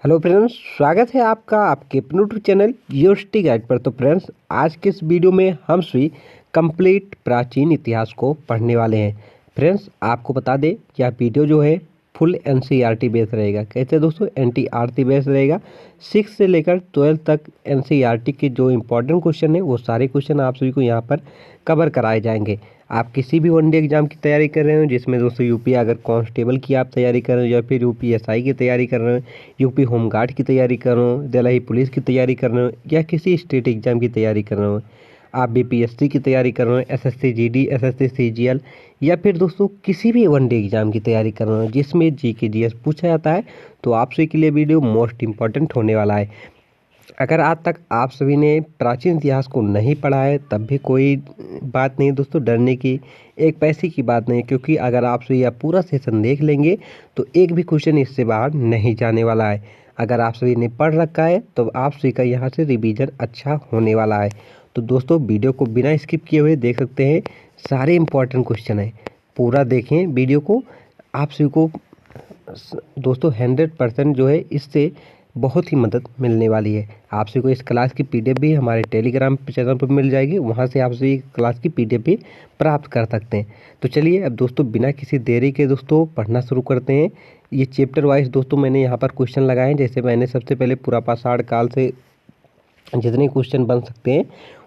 Hello friends, स्वागत है आपका आपके अपने यूट्यूब चैनल यूनिवर्सिटी गाइड पर। तो फ्रेंड्स, आज के इस वीडियो में हम सभी कंप्लीट प्राचीन इतिहास को पढ़ने वाले हैं। फ्रेंड्स, आपको बता दें यह वीडियो जो है फुल एनसीईआरटी बेस रहेगा। कैसे दोस्तों? एनटीईआरटी बेस रहेगा। 6 से लेकर 12 तक एनसीईआरटी के जो इंपॉर्टेंट क्वेश्चन है वो सारे क्वेश्चन आप सभी को यहाँ पर कवर कराए जाएंगे। आप किसी भी वनडे एग्जाम की तैयारी कर रहे हो, जिसमें दोस्तों यूपी अगर कांस्टेबल की आप तैयारी कर रहे हो या फिर यूपी एसआई की तैयारी कर रहे हो, यूपी होमगार्ड की तैयारी कर रहे हो, दिल्ली पुलिस की तैयारी कर रहे हो या किसी स्टेट एग्जाम की तैयारी कर रहे हो, आप बीपीएससी की तैयारी कर रहे हो, एसएससी जीडी, एसएससी सीजीएल या फिर दोस्तों किसी भी वनडे एग्जाम की तैयारी कर रहे हो जिसमें जीके जीएस पूछा जाता है, तो आप सभी के लिए वीडियो मोस्ट इंपॉर्टेंट होने वाला है। अगर आज तक आप सभी ने प्राचीन इतिहास को नहीं पढ़ा है तब भी कोई बात नहीं दोस्तों, डरने की एक पैसे की बात नहीं, क्योंकि अगर आप सभी यह पूरा सेशन देख लेंगे तो एक भी क्वेश्चन इससे बाहर नहीं जाने वाला है। अगर आप सभी ने पढ़ रखा है तो आप सभी का यहाँ से रिवीजन अच्छा होने वाला है। तो दोस्तों, वीडियो को बिना स्किप किए हुए देख सकते हैं, सारे इंपॉर्टेंट क्वेश्चन हैं। पूरा देखें वीडियो को, आप सभी को दोस्तों 100% जो है इससे बहुत ही मदद मिलने वाली है। आप सभी को इस क्लास की पीडीएफ भी हमारे टेलीग्राम चैनल पर मिल जाएगी, वहां से आप सभी क्लास की पीडीएफ भी प्राप्त कर सकते हैं। तो चलिए अब दोस्तों बिना किसी देरी के दोस्तों पढ़ना शुरू करते हैं। ये चैप्टर वाइज दोस्तों मैंने यहाँ पर क्वेश्चन लगाए हैं। जैसे मैंने सबसे पहले पूरा पाषाण काल से जितने क्वेश्चन बन सकते हैं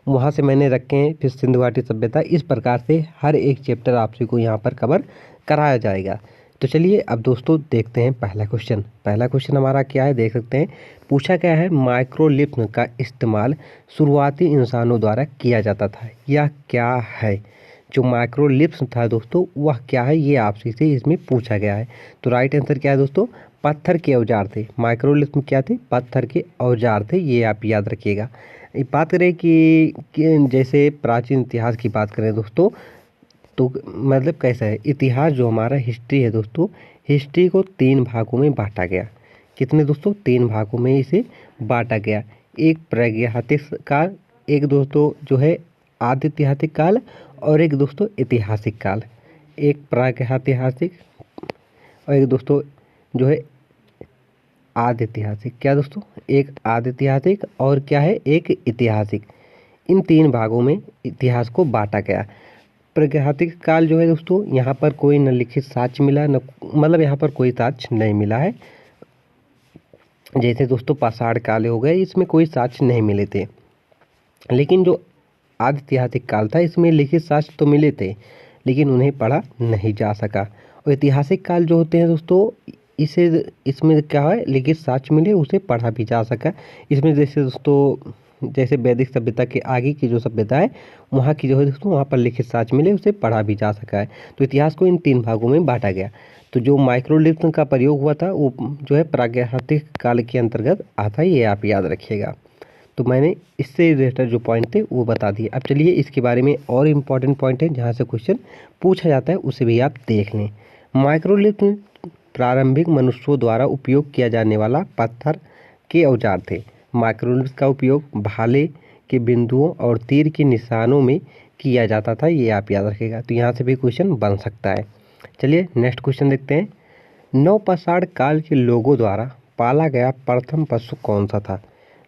वहाँ से मैंने रखे हैं, फिर सिंधु घाटी सभ्यता, इस प्रकार से हर एक चैप्टर आप सभी को यहाँ पर कवर कराया जाएगा। तो चलिए अब दोस्तों देखते हैं पहला क्वेश्चन। पहला क्वेश्चन हमारा क्या है देख सकते हैं। पूछा क्या है, माइक्रोलिप्स का इस्तेमाल शुरुआती इंसानों द्वारा किया जाता था। यह क्या है? जो माइक्रोलिप्स था दोस्तों वह क्या है, ये आपसे से इसमें पूछा गया है। तो राइट आंसर क्या है दोस्तों? पत्थर के औजार थे। माइक्रोलिप्स क्या थे? पत्थर के औजार थे, ये आप याद रखिएगा। बात करें कि जैसे प्राचीन इतिहास की बात करें दोस्तों, तो मतलब कैसा है इतिहास, जो हमारा हिस्ट्री है दोस्तों, हिस्ट्री को 3 भागों में बांटा गया। कितने दोस्तों? 3 भागों में इसे बांटा गया। एक प्रागैतिहासिक काल, एक दोस्तों जो है आदि ऐतिहासिक काल, और एक दोस्तों ऐतिहासिक काल। एक प्रागैतिहासिक और एक दोस्तों जो है आदि ऐतिहासिक। क्या दोस्तों? एक आदि ऐतिहासिक और क्या है, एक ऐतिहासिक। इन 3 भागों में इतिहास को बांटा गया। प्रागैतिहासिक काल जो है दोस्तों, यहाँ पर कोई न लिखित साक्ष्य मिला, न मतलब यहाँ पर कोई साक्ष्य नहीं मिला है। जैसे दोस्तों पाषाण काल हो गए, इसमें कोई साक्ष्य नहीं मिले थे। लेकिन जो आदि ऐतिहासिक काल था इसमें लिखित साक्ष्य तो मिले थे, लेकिन उन्हें पढ़ा नहीं जा सका। और ऐतिहासिक काल जो होते हैं दोस्तों, इसमें क्या है, लिखित साक्ष्य मिले, उसे पढ़ा भी जा सका। इसमें जैसे दोस्तों जैसे वैदिक सभ्यता के आगे की जो सभ्यता है वहाँ की जो है दोस्तों, वहाँ पर लिखित साक्ष्य मिले, उसे पढ़ा भी जा सका है। तो इतिहास को इन 3 भागों में बांटा गया। तो जो माइक्रोलिप्स का प्रयोग हुआ था वो जो है प्रागैतिहासिक काल के अंतर्गत आता है, ये आप याद रखिएगा। तो मैंने इससे रिलेटेड जो पॉइंट थे वो बता दिए। अब चलिए इसके बारे में और इम्पॉर्टेंट पॉइंट है जहाँ से क्वेश्चन पूछा जाता है, उसे भी आप देख लें। माइक्रोलिप्स प्रारंभिक मनुष्यों द्वारा उपयोग किया जाने वाला पत्थर के औजार थे। माइक्रोलिप्स का उपयोग भाले के बिंदुओं और तीर के निशानों में किया जाता था, ये आप याद रखिएगा। तो यहाँ से भी क्वेश्चन बन सकता है। चलिए नेक्स्ट क्वेश्चन देखते हैं। नवपाषाण काल के लोगों द्वारा पाला गया प्रथम पशु कौन सा था?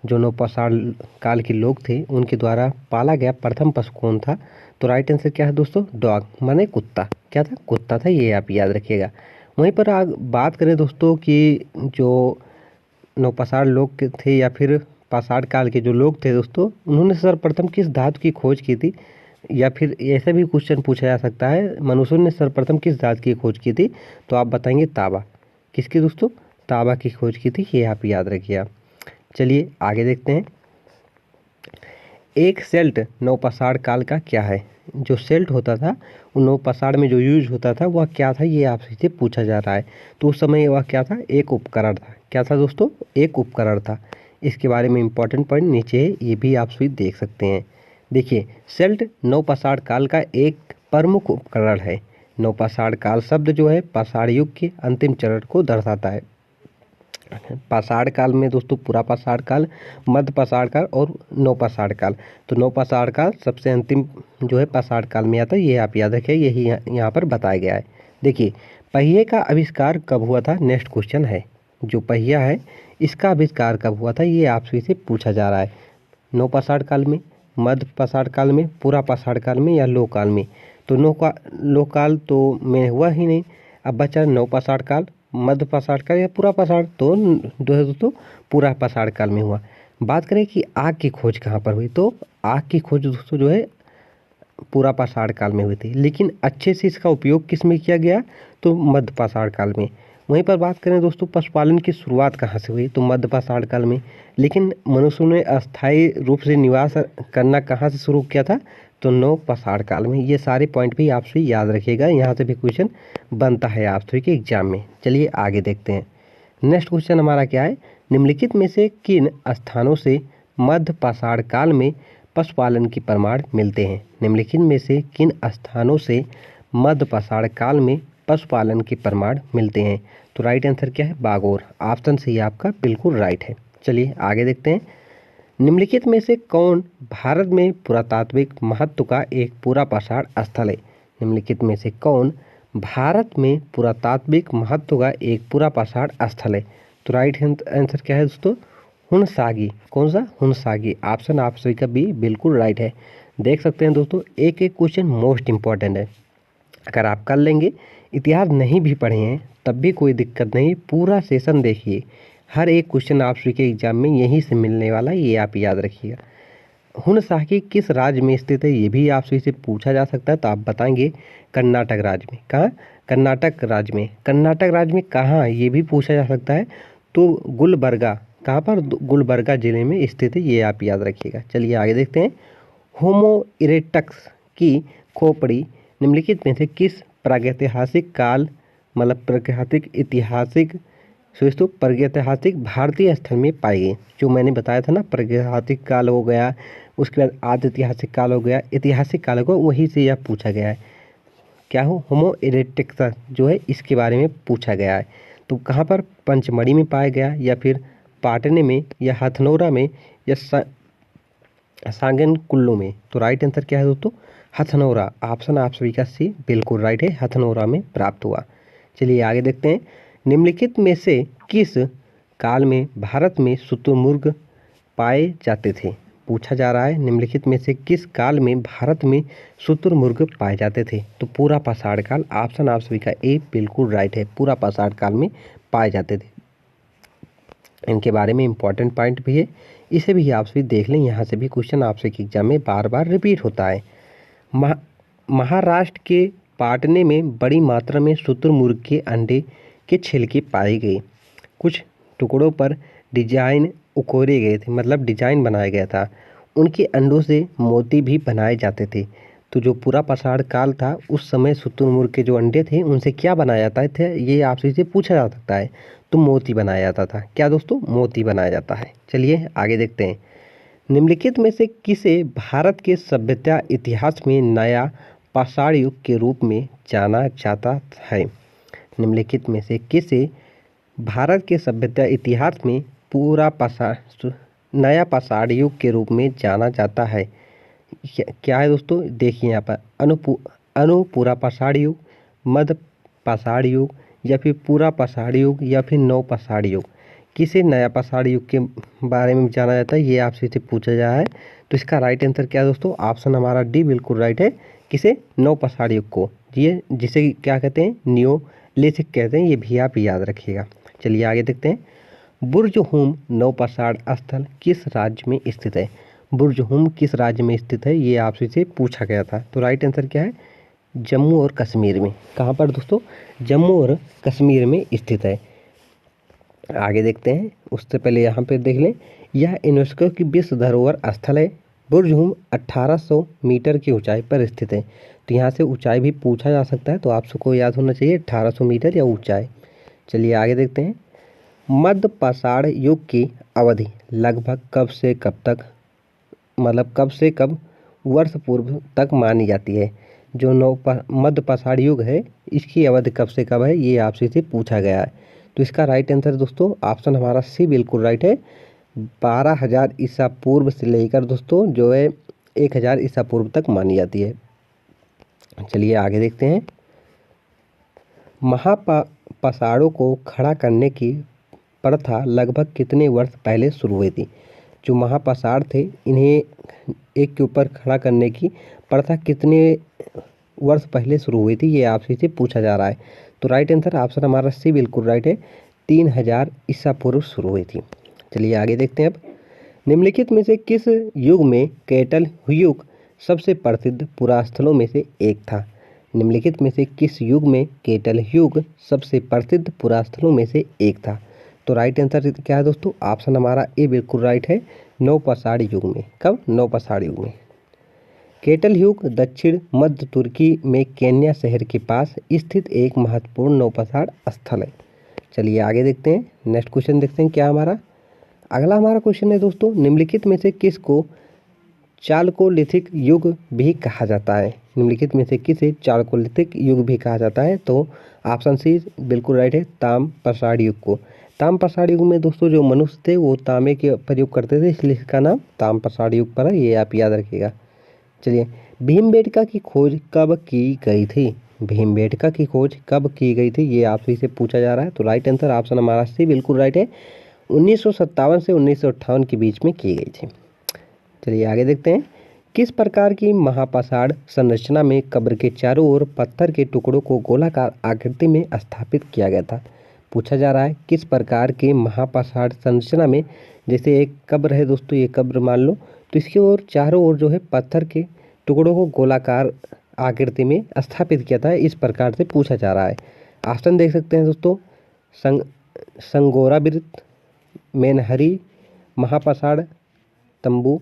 जो नवपाषाण काल के लोग थे उनके द्वारा पाला गया प्रथम पशु कौन था? तो राइट आंसर क्या है दोस्तों? डॉग, माने कुत्ता। क्या था? कुत्ता था, ये आप याद रखिएगा। वहीं पर बात करें दोस्तों कि जो नवपाषाण लोग थे या फिर पाषाण काल के जो लोग थे दोस्तों, उन्होंने सर्वप्रथम किस धातु की खोज की थी? या फिर ऐसा भी क्वेश्चन पूछा जा सकता है, मनुष्यों ने सर्वप्रथम किस धातु की खोज की थी? तो आप बताएंगे तांबा। किसकी दोस्तों? तांबा की खोज की थी, ये आप याद रखिए। चलिए आगे देखते हैं। एक सेल्ट नवपाषाण काल का क्या है? जो सेल्ट होता था वो नवपाषाण में जो यूज होता था वह क्या था, ये आपसे से पूछा जा रहा है। तो उस समय वह क्या था? एक उपकरण था। क्या था दोस्तों? एक उपकरण था। इसके बारे में इंपॉर्टेंट पॉइंट नीचे है, ये भी आप सभी देख सकते हैं। देखिए, सेल्ट नवपाषाण काल का एक प्रमुख उपकरण है। नवपाषाण काल शब्द जो है पाषाण युग के अंतिम चरण को दर्शाता है। पाषाण काल में दोस्तों पूरा पाषाण काल, मध्य पाषाण काल और नवपाषाण काल। तो नवपाषाण काल सबसे अंतिम जो है पाषाण काल में आता है, ये आप याद रखिए, यही यहाँ पर बताया गया है। देखिए, पहिए का आविष्कार कब हुआ था? नेक्स्ट क्वेश्चन है। जो पहिया है इसका आविष्कार कब हुआ था, ये आपसे से पूछा जा रहा है। नवपाषाण काल में, मध्य पाषाण काल में, पूरा पाषाण काल में या लोहकाल में। तो लोहकाल तो में हुआ ही नहीं। अब बचा नवपाषाण काल, मध्य पाषाण काल या पूरा पाषाण। तो जो है दोस्तों पूरा पाषाण काल में हुआ। बात करें कि आग की खोज कहाँ पर हुई, तो आग की खोज दोस्तों जो है पूरा पाषाण काल में हुई थी, लेकिन अच्छे से इसका उपयोग किस में किया गया, तो मध्य पाषाण काल में। वहीं पर बात करें दोस्तों पशुपालन की शुरुआत कहाँ से हुई, तो मध्य पाषाण काल में। लेकिन मनुष्यों ने अस्थायी रूप से निवास करना कहाँ से शुरू किया था, तो नव पाषाण काल में। ये सारे पॉइंट भी आपसे याद रखिएगा, यहाँ से भी क्वेश्चन बनता है आपसे के एग्जाम में। चलिए आगे देखते हैं। नेक्स्ट क्वेश्चन हमारा क्या है, निम्नलिखित में से किन स्थानों से मध्य पाषाण काल में पशुपालन के प्रमाण मिलते हैं। निम्नलिखित में से किन स्थानों से मध्य पाषाण काल में पशुपालन के प्रमाण मिलते हैं, तो राइट आंसर क्या है, बागोर। ऑप्शन सी आपका बिल्कुल राइट है। चलिए आगे देखते हैं। निम्नलिखित में से कौन भारत में पुरातात्विक महत्व का एक पूरा पाषाण स्थल है। निम्नलिखित में से कौन भारत में पुरातात्विक महत्व का एक पूरा पाषाण स्थल है, तो राइट आंसर क्या है दोस्तों, हुनसागी। कौन सा, हुनसागी। ऑप्शन आप सभी का भी बिल्कुल राइट है। देख सकते हैं दोस्तों एक एक क्वेश्चन मोस्ट इंपॉर्टेंट है, अगर आप कर लेंगे, इतिहास नहीं भी पढ़े हैं तब भी कोई दिक्कत नहीं, पूरा सेशन देखिए, हर एक क्वेश्चन आप सभी के एग्जाम में यहीं से मिलने वाला है, ये आप याद रखिएगा। हुनसागी किस राज्य में स्थित है, ये भी आपसे से पूछा जा सकता है, तो आप बताएंगे कर्नाटक राज्य में। कहाँ, कर्नाटक राज्य में। कर्नाटक राज्य में कहाँ, ये भी पूछा जा सकता है, तो गुलबर्गा। कहाँ पर, गुलबर्गा जिले में स्थित है, ये आप याद रखिएगा। चलिए आगे देखते हैं। होमो इरेक्टस की खोपड़ी निम्नलिखित में से किस प्रागैतिहासिक काल, मतलब प्रागैतिहासिक भारतीय स्थल में पाई गई। जो मैंने बताया था ना, प्रागैतिहासिक काल हो गया, उसके बाद आदि ऐतिहासिक काल हो गया, ऐतिहासिक काल को वहीं से यह पूछा गया है। क्या हो, होमो इरेक्टस जो है इसके बारे में पूछा गया है। तो कहाँ पर, पंचमढ़ी में पाया गया, या फिर पाटने में, या हथनोरा में, या सांगन कुल्लू में। तो राइट आंसर क्या है दोस्तों, हथनोरा। ऑप्शन आप सभी का सी बिल्कुल राइट है, हथनोरा में प्राप्त हुआ। चलिए आगे देखते हैं। निम्नलिखित में से किस काल में भारत में शुतुरमुर्ग पाए जाते थे, पूछा जा रहा है। निम्नलिखित में से किस काल में भारत में शुतुरमुर्ग पाए जाते थे, तो पूरा पाषाण काल। ऑप्शन आप सभी का ए बिल्कुल राइट है, पूरा पाषाण काल में पाए जाते थे। इनके बारे में इंपॉर्टेंट पॉइंट भी है, इसे भी आप सभी देख लें, यहाँ से भी क्वेश्चन आपसे एग्जाम में बार बार रिपीट होता है। महाराष्ट्र के पाटने में बड़ी मात्रा में शुतुरमुर्ग के अंडे के छिलके पाए गए। कुछ टुकड़ों पर डिजाइन उकोरे गए थे, मतलब डिजाइन बनाया गया था। उनके अंडों से मोती भी बनाए जाते थे। तो जो पूरा पाषाण काल था उस समय शुतुरमुर्ग के जो अंडे थे उनसे क्या बनाया जाता था, ये आपसे से पूछा जा सकता है। तो मोती बनाया जाता था। क्या दोस्तों, मोती बनाया जाता है। चलिए आगे देखते हैं। निम्नलिखित में से किसे भारत के सभ्यता इतिहास में नया पाषाण युग के रूप में जाना जाता है। निम्नलिखित में से किसे भारत के सभ्यता इतिहास में पूरा पाषाण, नया पाषाण युग के रूप में जाना जाता है। क्या है दोस्तों, देखिए यहाँ पर पूरा पाषाण युग, मध्य पाषाण युग, या फिर पूरा पाषाण युग, या फिर नव पाषाण युग। किसे नया पाषाण युग के बारे में जाना जाता है, ये आपसे से पूछा जा रहा है। तो इसका राइट आंसर क्या है दोस्तों, ऑप्शन हमारा डी बिल्कुल राइट है। किसे, नव पाषाण युग को, ये जिसे क्या कहते हैं, नियोलिथिक कहते हैं, ये भी आप याद रखिएगा। चलिए आगे देखते हैं। बुर्जहूम नव पाषाण स्थल किस राज्य में स्थित है। बुर्जहूम किस राज्य में स्थित है, ये आपसे से पूछा गया था। तो राइट आंसर क्या है, जम्मू और कश्मीर में। कहाँ पर दोस्तों, जम्मू और कश्मीर में स्थित है। आगे देखते हैं, उससे पहले यहाँ पे देख लें, यह यूनेस्को की विश्व धरोहर स्थल है। बुर्जहूम 1800 मीटर की ऊंचाई पर स्थित है। तो यहाँ से ऊंचाई भी पूछा जा सकता है, तो आप सबको याद होना चाहिए 1800 मीटर या ऊंचाई। चलिए आगे देखते हैं। मध्य पाषाण युग की अवधि लगभग कब से कब तक, मतलब कब से कब वर्ष पूर्व तक मानी जाती है। जो मध्य पाषाण युग है इसकी अवधि कब से कब है, ये आपसे से पूछा गया है। तो इसका राइट आंसर दोस्तों ऑप्शन हमारा सी बिल्कुल राइट है। 12,000 ईसा पूर्व से लेकर दोस्तों जो है 1,000 ईसा पूर्व तक मानी जाती है। चलिए आगे देखते हैं। महापाषाणों को खड़ा करने की प्रथा लगभग कितने वर्ष पहले शुरू हुई थी? जो महापाषाण थे इन्हें एक के ऊपर खड़ा करने की प्रथा कितने वर्ष पहले शुरू हुई थी, ये आपसे से पूछा जा रहा है। तो राइट आंसर ऑप्शन हमारा सी बिल्कुल राइट है, 3000 ईसा पूर्व शुरू हुई थी। चलिए आगे देखते हैं अब। निम्नलिखित में से किस युग में कैटल युग सबसे प्रसिद्ध पुरास्थलों में से एक था? निम्नलिखित में से किस युग में कैटल युग सबसे प्रसिद्ध पुरास्थलों में से एक था? तो राइट आंसर क्या है दोस्तों? ऑप्शन हमारा ए बिल्कुल राइट है, नवपाषाण युग में। कब? नवपाषाण युग में। कैटल युग दक्षिण मध्य तुर्की में केन्या शहर के पास स्थित एक महत्वपूर्ण नवपाषाण स्थल है। चलिए आगे देखते हैं, नेक्स्ट क्वेश्चन देखते हैं क्या हमारा। अगला हमारा क्वेश्चन है दोस्तों, निम्नलिखित में से किसको चालकोलिथिक युग भी कहा जाता है? निम्नलिखित में से किसे चालकोलिथिक युग भी कहा जाता है? तो ऑप्शन सी बिल्कुल राइट है, ताम्रपाषाण युग को। ताम्रपाषाण युग में दोस्तों जो मनुष्य थे वो तांबे के प्रयोग करते थे, इसलिए इसका नाम ताम्रपाषाण युग पड़ा, ये आप याद रखिएगा। चलिए, भीमबेटका की खोज कब की गई थी? भीमबेटका की खोज कब की गई थी, ये आपसे से पूछा जा रहा है। तो राइट आंसर ऑप्शन हमारा सी बिल्कुल राइट है, 1957 से 1958 के बीच में की गई थी। चलिए आगे देखते हैं, किस प्रकार की महापाषाण संरचना में कब्र के चारों ओर पत्थर के टुकड़ों को गोलाकार आकृति में स्थापित किया गया था? पूछा जा रहा है किस प्रकार के महापाषाण संरचना में, जैसे एक कब्र है दोस्तों, ये कब्र मान लो, तो इसके ओर चारों ओर जो है पत्थर के टुकड़ों को गोलाकार आकृति में स्थापित किया था, इस प्रकार से पूछा जा रहा है। ऑप्शन देख सकते हैं दोस्तों, संगोरा वृत्त, मेनहरी, महापाषाण तंबू,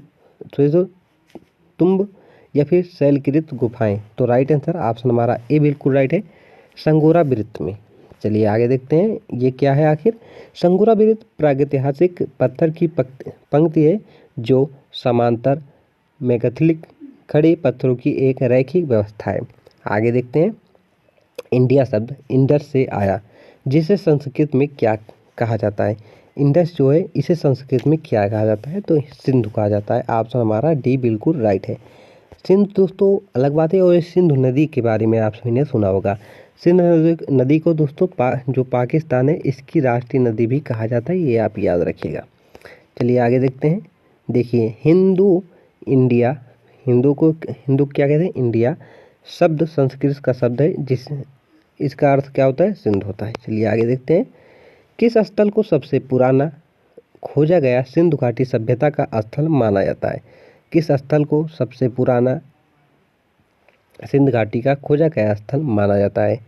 तुम्ब या फिर शैलकृत गुफाएं। तो राइट आंसर ऑप्शन हमारा ए बिल्कुल राइट है, संगोरा वृत्त में। चलिए आगे देखते हैं, ये क्या है आखिर? संगोरा वृत्त प्रागैतिहासिक पत्थर की पंक्ति है जो समांतर मेगाथिलिक खड़े पत्थरों की एक रैखिक व्यवस्था है। आगे देखते हैं, इंडिया शब्द इंडस से आया, जिसे संस्कृत में क्या कहा जाता है? इंडस जो है इसे संस्कृत में क्या कहा जाता है? तो सिंधु कहा जाता है। ऑप्शन हमारा डी बिल्कुल राइट है। सिंधु दोस्तों अलग बात है, और सिंधु नदी के बारे में आप सभी ने सुना होगा। सिंधु नदी को दोस्तों जो पाकिस्तान है इसकी राष्ट्रीय नदी भी कहा जाता है, ये आप याद रखिएगा। चलिए आगे देखते हैं, देखिए इंडिया, हिंदू क्या कहते हैं? इंडिया शब्द संस्कृत का शब्द है, इसका अर्थ क्या होता है? सिंधु होता है। चलिए आगे देखते हैं, किस स्थल को सबसे पुराना खोजा गया सिंधु घाटी सभ्यता का स्थल माना जाता है? किस स्थल को सबसे पुराना सिंधु घाटी का खोजा गया स्थल माना जाता है?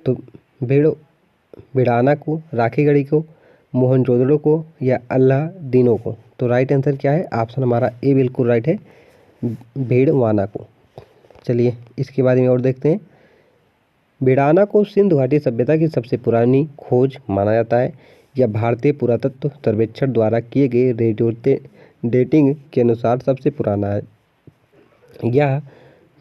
तो बिड़ाना को, राखीगढ़ी को, मोहनजोदड़ो को या अल्लादीनो को? तो राइट आंसर क्या है? ऑप्शन हमारा ए बिल्कुल राइट है, भीड़वाना को। चलिए इसके बारे में और देखते हैं, बिड़ाना को सिंधु घाटी सभ्यता की सबसे पुरानी खोज माना जाता है या भारतीय पुरातत्व सर्वेक्षण द्वारा किए गए डेटिंग के अनुसार सबसे पुराना है? यह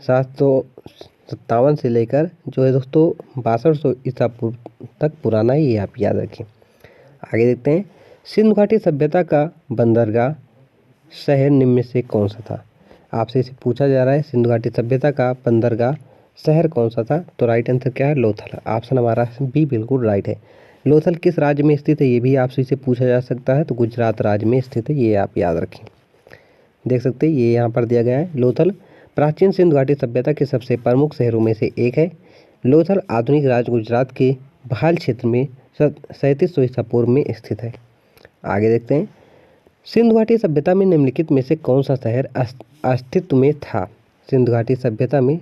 757 से लेकर जो है दोस्तों 6200 ईसा पूर्व तक पुराना है, ये आप याद रखें। आगे देखते हैं, सिंधु घाटी सभ्यता का बंदरगाह शहर निम्न में से कौन सा था? आपसे इसे पूछा जा रहा है, सिंधु घाटी सभ्यता का बंदरगाह शहर कौन सा था? तो राइट आंसर क्या है? लोथल। ऑप्शन हमारा बी बिल्कुल राइट है। लोथल किस राज्य में स्थित है, ये भी आपसे इसे पूछा जा सकता है, तो गुजरात राज्य में स्थित है, ये आप याद रखें। देख सकते हैं ये यहाँ पर दिया गया है। लोथल प्राचीन सिंधु घाटी सभ्यता के सबसे प्रमुख शहरों में से एक है। लोथल आधुनिक राज्य गुजरात के भाल क्षेत्र में 3700 ईसा पूर्व में स्थित है। आगे देखते हैं, सिंधु घाटी सभ्यता में निम्नलिखित में से कौन सा शहर अस्तित्व में था? सिंधु घाटी सभ्यता में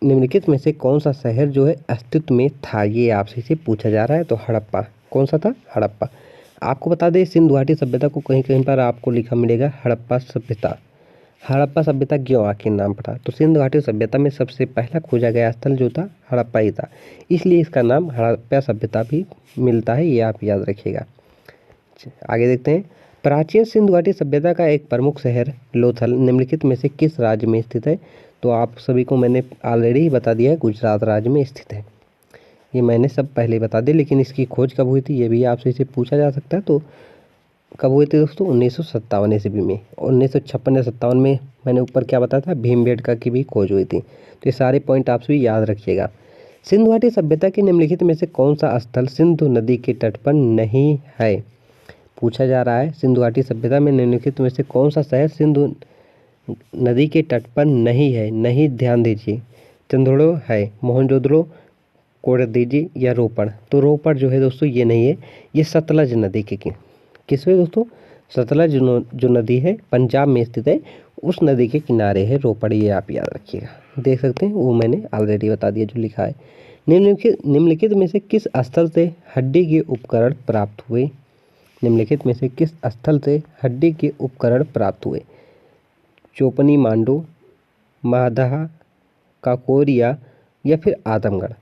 निम्नलिखित में से कौन सा शहर जो है अस्तित्व में था, ये आपसे से पूछा जा रहा है। तो हड़प्पा। कौन सा था? हड़प्पा। आपको बता दें सिंधु घाटी सभ्यता को कहीं कहीं पर आपको लिखा मिलेगा हड़प्पा सभ्यता। हड़प्पा सभ्यता क्यों आखिर नाम पड़ा? तो सिंधु घाटी सभ्यता में सबसे पहला खोजा गया स्थल जो था हड़प्पा ही था, इसलिए इसका नाम हड़प्पा सभ्यता भी मिलता है, ये आप याद रखिएगा। आगे देखते हैं, प्राचीन सिंधु घाटी सभ्यता का एक प्रमुख शहर लोथल निम्नलिखित में से किस राज्य में स्थित है? तो आप सभी को मैंने ऑलरेडी ही बता दिया है, गुजरात राज्य में स्थित है। ये मैंने सब पहले बता दिया, लेकिन इसकी खोज कब हुई थी ये भी आपसे इसे पूछा जा सकता है। तो कब हुई थी दोस्तों? 1957 ईस्वी में। 1956 या 57 में मैंने ऊपर क्या बताया था, भीमबेटका की भी खोज हुई थी। तो ये सारे पॉइंट आप सभी याद रखिएगा। सिंधु घाटी सभ्यता के निम्नलिखित में से कौन सा स्थल सिंधु नदी के तट पर नहीं है? पूछा जा रहा है सिंधु घाटी सभ्यता में निम्नलिखित में से कौन सा शहर सिंधु नदी के तट पर नहीं है? नहीं, ध्यान दीजिए, चंदोड़ है, मोहनजोदड़ो, कोडदीजी या रोपड़। तो रोपड़ जो है दोस्तों ये नहीं है, ये सतलज नदी के किसमें दोस्तों? सतलज जो नदी है पंजाब में स्थित है, उस नदी के किनारे है रोपड़, ये आप याद रखिएगा। देख सकते हैं वो मैंने ऑलरेडी बता दिया जो लिखा है। निम्नलिखित में से किस स्थल से हड्डी के उपकरण प्राप्त हुए? निम्नलिखित में से किस स्थल से हड्डी के उपकरण प्राप्त हुए? चोपनी मांडू, महादहा, काकोरिया या फिर आदमगढ़।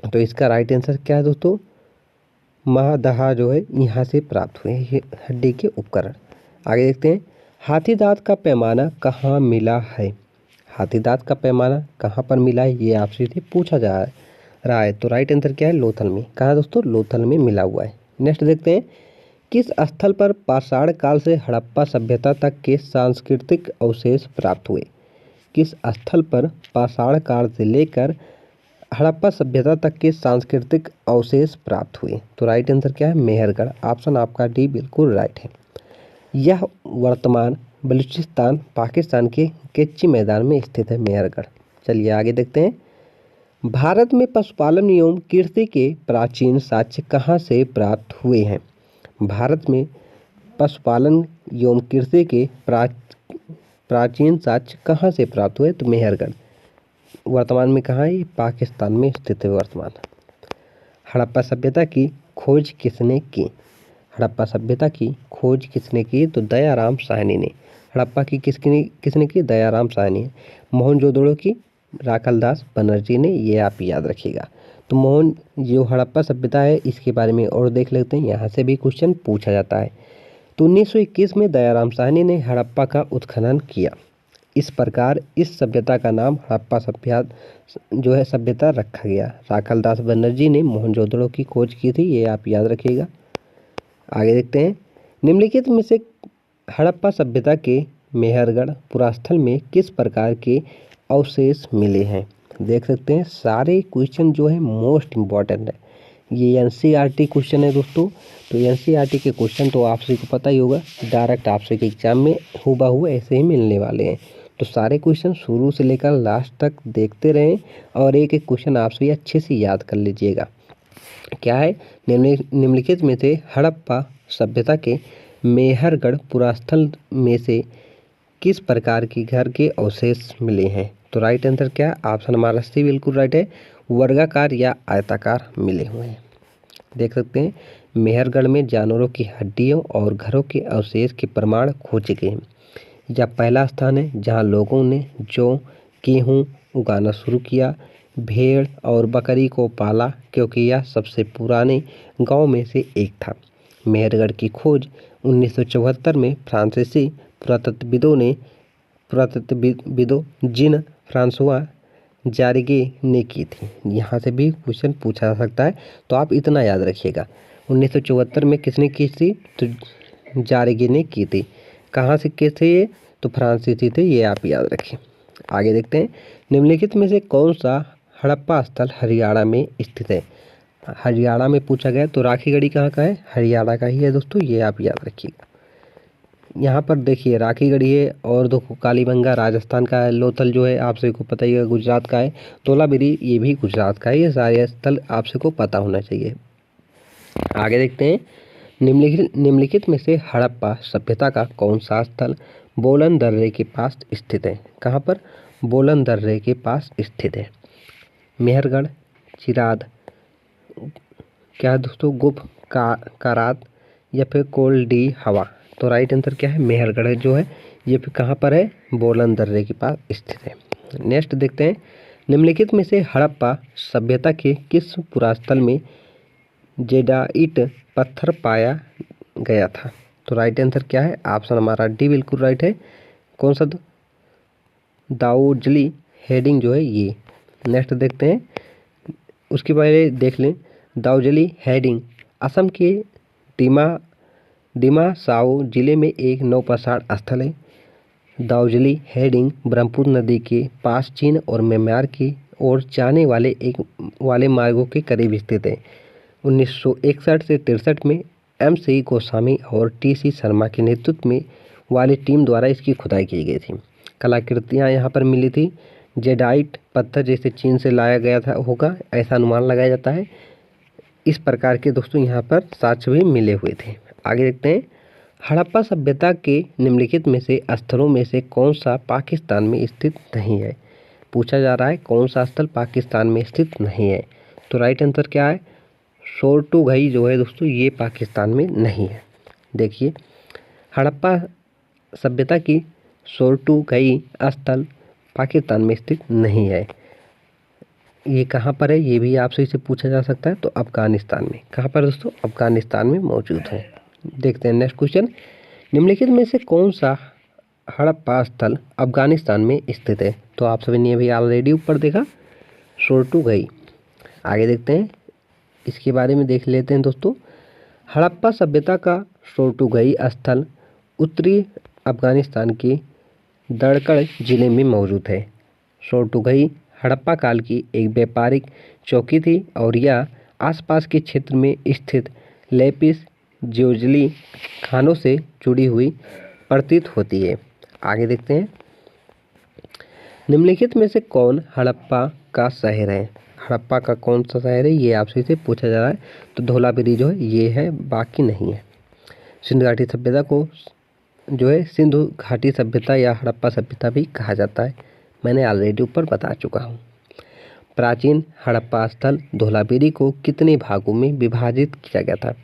तो इसका राइट आंसर क्या है दोस्तों? महादहा जो है यहाँ से प्राप्त हुए ये हड्डी के उपकरण। आगे देखते हैं, हाथी दांत का पैमाना कहाँ मिला है? हाथी दांत का पैमाना कहाँ पर मिला है, ये आपसे से पूछा जा रहा है। तो राइट आंसर क्या है? लोथल में। कहाँ दोस्तों? लोथल में मिला हुआ है। नेक्स्ट देखते हैं, किस स्थल पर पाषाण काल से हड़प्पा सभ्यता तक के सांस्कृतिक अवशेष प्राप्त हुए? किस स्थल पर पाषाण काल से लेकर हड़प्पा सभ्यता तक के सांस्कृतिक अवशेष प्राप्त हुए? तो राइट आंसर क्या है? मेहरगढ़। ऑप्शन आपका डी बिल्कुल राइट है। यह वर्तमान बलूचिस्तान पाकिस्तान के केच्ची मैदान में स्थित है मेहरगढ़। चलिए आगे देखते हैं, भारत में पशुपालन एवं कृषि के प्राचीन साक्ष्य कहाँ से प्राप्त हुए हैं? भारत में पशुपालन एवं कृषि के प्राचीन साक्ष्य कहाँ से प्राप्त हुए? तो मेहरगढ़। वर्तमान में कहाँ है? पाकिस्तान में स्थित है वर्तमान। हड़प्पा सभ्यता की खोज किसने की? हड़प्पा सभ्यता की खोज किसने की? तो दयाराम साहनी ने। हड़प्पा की किसने की? दयाराम साहनी। मोहनजोदड़ो की राखलदास बनर्जी ने, ये आप याद रखिएगा। तो जो हड़प्पा सभ्यता है इसके बारे में और देख लेते हैं, यहाँ से भी क्वेश्चन पूछा जाता है। तो 1921 में दयाराम साहनी ने हड़प्पा का उत्खनन किया। इस प्रकार इस सभ्यता का नाम हड़प्पा सभ्यता रखा गया। राखलदास बनर्जी ने मोहनजोदड़ो की खोज की थी, ये आप याद रखिएगा। आगे देखते हैं, निम्नलिखित में से हड़प्पा सभ्यता के मेहरगढ़ पुरास्थल में किस प्रकार के अवशेष मिले हैं? देख सकते हैं सारे क्वेश्चन जो है मोस्ट इम्पॉर्टेंट है, ये एनसीईआरटी क्वेश्चन है दोस्तों। तो एनसीईआरटी के क्वेश्चन तो आप सभी को पता ही होगा, डायरेक्ट आप सभी के एग्जाम में हूबहू ऐसे ही मिलने वाले हैं। तो सारे क्वेश्चन शुरू से लेकर लास्ट तक देखते रहें और एक एक क्वेश्चन आप सभी अच्छे से याद कर लीजिएगा। क्या है? निम्नलिखित में से हड़प्पा सभ्यता के मेहरगढ़ पुरास्थल में से किस प्रकार की घर के अवशेष मिले हैं? तो राइट आंसर क्या है? ऑप्शन हमारा सी बिल्कुल राइट है, वर्गाकार या आयताकार मिले हुए हैं। देख सकते हैं मेहरगढ़ में जानवरों की हड्डियों और घरों के अवशेष के प्रमाण खोजे गए हैं। यह पहला स्थान है जहां लोगों ने जौ, गेहूं उगाना शुरू किया, भेड़ और बकरी को पाला, क्योंकि यह सबसे पुराने गांव में से एक था। मेहरगढ़ की खोज 1974 में फ्रांसीसी पुरातत्वविदों जीन फ्रांसुआ जारिगे ने की थी। यहाँ से भी क्वेश्चन पूछा जा सकता है, तो आप इतना याद रखिएगा। 1974 में किसने की थी? तो जारिगे ने की थी। कहाँ से के थे ये? तो फ्रांसीसी थे, ये आप याद रखें। आगे देखते हैं, निम्नलिखित में से कौन सा हड़प्पा स्थल हरियाणा में स्थित है? हरियाणा में पूछा गया, तो राखीगढ़ी कहाँ का है? हरियाणा का ही है दोस्तों, ये आप याद रखिएगा। यहाँ पर देखिए राखीगढ़ी है और देखो कालीबंगा राजस्थान का है, लोथल जो है आप सभी को पता ही है गुजरात का है, तोलाबिरी ये भी गुजरात का है। ये सारे स्थल आप सभी को पता होना चाहिए। आगे देखते हैं, निम्नलिखित में से हड़प्पा सभ्यता का कौन सा स्थल बोलन दर्रे के पास स्थित है? कहाँ पर? बोलन दर्रे के पास स्थित है। मेहरगढ़, चिराद, क्या है दोस्तों, गुफ कारात या फिर कोल्डी हवा। तो राइट आंसर क्या है? मेहरगढ़ जो है ये फिर कहाँ पर है? बोलन दर्रे के पास स्थित है। नेक्स्ट देखते हैं, निम्नलिखित में से हड़प्पा सभ्यता के किस पुरास्थल में जेडाइट पत्थर पाया गया था? तो राइट आंसर क्या है? ऑप्शन हमारा डी बिल्कुल राइट है। कौन सा? दाऊजली हेडिंग जो है ये। नेक्स्ट देखते हैं, उसके पहले देख लें, दाऊजली हेडिंग असम के दिमासाओ जिले में एक नौपाषाण स्थल है। दाऊजली हेडिंग ब्रह्मपुत्र नदी के पास चीन और म्यांमार की और जाने वाले मार्गों के करीब स्थित है। 1961 से 63 में MC गोस्वामी और TC शर्मा के नेतृत्व में वाली टीम द्वारा इसकी खुदाई की गई थी। कलाकृतियाँ यहाँ पर मिली थी। जेडाइट पत्थर जैसे चीन से लाया गया था होगा, ऐसा अनुमान लगाया जाता है। इस प्रकार के दोस्तों यहाँ पर साक्ष्य भी मिले हुए थे। आगे देखते हैं, हड़प्पा सभ्यता के निम्नलिखित में से स्थलों में से कौन सा पाकिस्तान में स्थित नहीं है। पूछा जा रहा है कौन सा स्थल पाकिस्तान में स्थित नहीं है। तो राइट आंसर क्या है, सोर्टुघई जो है दोस्तों ये पाकिस्तान में नहीं है। देखिए, हड़प्पा सभ्यता की सोर्टुघई स्थल पाकिस्तान में स्थित नहीं है। ये कहाँ पर है, ये भी आपसे इसे पूछा जा सकता है। तो अफगानिस्तान में। कहाँ पर दोस्तों, अफगानिस्तान में मौजूद है। देखते हैं नेक्स्ट क्वेश्चन, निम्नलिखित में से कौन सा हड़प्पा स्थल अफगानिस्तान में स्थित है। तो आप सभी ने अभी ऑलरेडी ऊपर देखा सोर्टुघई। आगे देखते हैं, इसके बारे में देख लेते हैं दोस्तों। हड़प्पा सभ्यता का सोर्टुघई स्थल उत्तरी अफगानिस्तान के दड़कड़ जिले में मौजूद है। सोर्टुघई हड़प्पा काल की एक व्यापारिक चौकी थी और यह आसपास के क्षेत्र में स्थित लेपिस ज्योजली खानों से जुड़ी हुई प्रतीत होती है। आगे देखते हैं, निम्नलिखित में से कौन हड़प्पा का शहर है। हड़प्पा का कौन सा शहर है, ये आपसे से पूछा जा रहा है। तो धोलावीरी जो है ये है, बाकी नहीं है। सिंधु घाटी सभ्यता को जो है सिंधु घाटी सभ्यता या हड़प्पा सभ्यता भी कहा जाता है। मैंने ऑलरेडी ऊपर बता चुका हूँ। प्राचीन हड़प्पा स्थल धोलावीरी को कितने भागों में विभाजित किया गया था।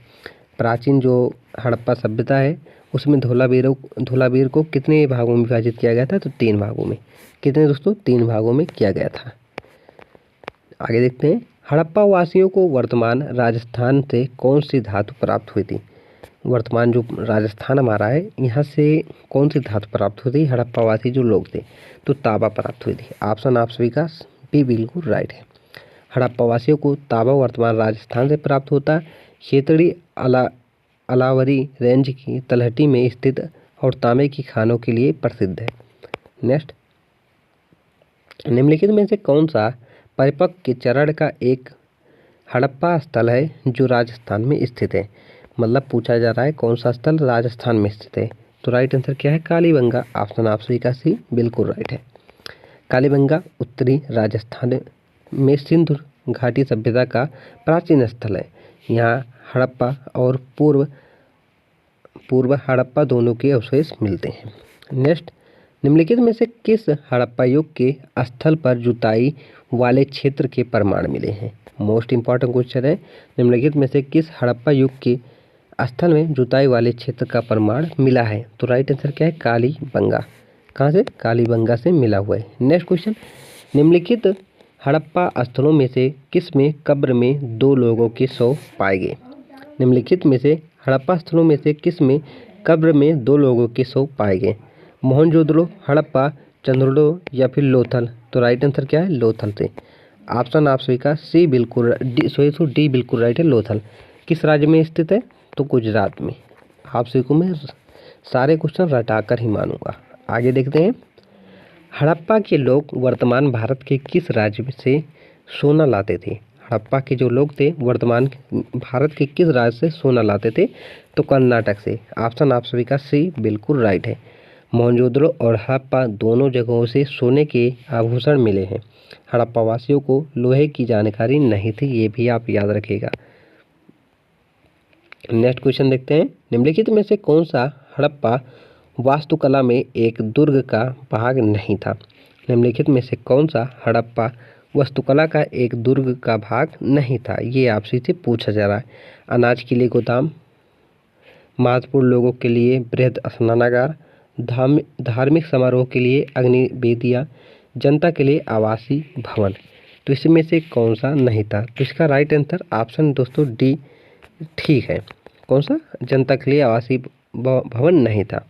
प्राचीन जो हड़प्पा सभ्यता है उसमें धोलावीर को कितने भागों में विभाजित किया गया था। तो 3 भागों में। कितने दोस्तों, 3 भागों में किया गया था। आगे देखते हैं, हड़प्पा वासियों को वर्तमान राजस्थान से कौन सी धातु प्राप्त हुई थी। वर्तमान जो राजस्थान हमारा है यहाँ से कौन सी धातु प्राप्त हुई थी। हड़प्पा वासी जो लोग थे तो तांबा प्राप्त हुई थी। ऑप्शन आप सभी का भी बिल्कुल राइट है। हड़प्पा वासियों को तांबा वर्तमान राजस्थान से प्राप्त होता। खेतड़ी अलावरी रेंज की तलहटी में स्थित और तांबे की खानों के लिए प्रसिद्ध है। नेक्स्ट, निम्नलिखित में से कौन सा परिपक्व के चरण का एक हड़प्पा स्थल है जो राजस्थान में स्थित है। मतलब पूछा जा रहा है कौन सा स्थल राजस्थान में स्थित है। तो राइट आंसर क्या है, कालीबंगा। ऑप्शन आप सभी का सी बिल्कुल राइट है। कालीबंगा उत्तरी राजस्थान में सिंधु घाटी सभ्यता का प्राचीन स्थल है। यहाँ हड़प्पा और पूर्व हड़प्पा दोनों के अवशेष मिलते हैं। नेक्स्ट, निम्नलिखित में से किस हड़प्पा युग के स्थल पर जुताई वाले क्षेत्र के प्रमाण मिले हैं। मोस्ट इंपॉर्टेंट क्वेश्चन है, निम्नलिखित में से किस हड़प्पा युग के स्थल में जुताई वाले क्षेत्र का प्रमाण मिला है। तो राइट आंसर क्या है, कालीबंगा। कहाँ से, कालीबंगा से मिला हुआ है। नेक्स्ट क्वेश्चन, निम्नलिखित हड़प्पा स्थलों में से किस में कब्र में 2 लोगों के शव पाए गए। निम्नलिखित में से हड़प्पा स्थलों में से किस में कब्र में 2 लोगों के शव पाए गए। मोहनजोदड़ो, हड़प्पा, चंद्रोडो या फिर लोथल। तो राइट आंसर क्या है, लोथल से। ऑप्शन आप सभी का सी बिल्कुल डी बिल्कुल राइट है, लोथल। किस राज्य में स्थित है, तो गुजरात में। आप सभी को मैं सारे क्वेश्चन रटाकर ही मानूंगा। आगे देखते हैं, हड़प्पा के लोग वर्तमान भारत के किस राज्य से सोना लाते थे। हड़प्पा के जो लोग थे वर्तमान भारत के किस राज्य से सोना लाते थे। तो कर्नाटक से। ऑप्शन आप सभी का सी बिल्कुल राइट है। मोहनजोदड़ो और हड़प्पा दोनों जगहों से सोने के आभूषण मिले हैं। हड़प्पा वासियों को लोहे की जानकारी नहीं थी, ये भी आप याद रखिएगा। नेक्स्ट क्वेश्चन देखते हैं, निम्नलिखित में से कौन सा हड़प्पा वास्तुकला में एक दुर्ग का भाग नहीं था। निम्नलिखित में से कौन सा हड़प्पा वास्तुकला का एक दुर्ग का भाग नहीं था। ये आपसे से पूछा जा रहा है। अनाज के लिए गोदाम, महत्वपूर्ण लोगों के लिए बृहद स्नानागार, धार्मिक समारोह के लिए अग्निवेदियाँ, जनता के लिए आवासीय भवन। तो इसमें से कौन सा नहीं था। तो इसका राइट आंसर ऑप्शन दोस्तों डी ठीक है। कौन सा, जनता के लिए आवासीय भवन नहीं था।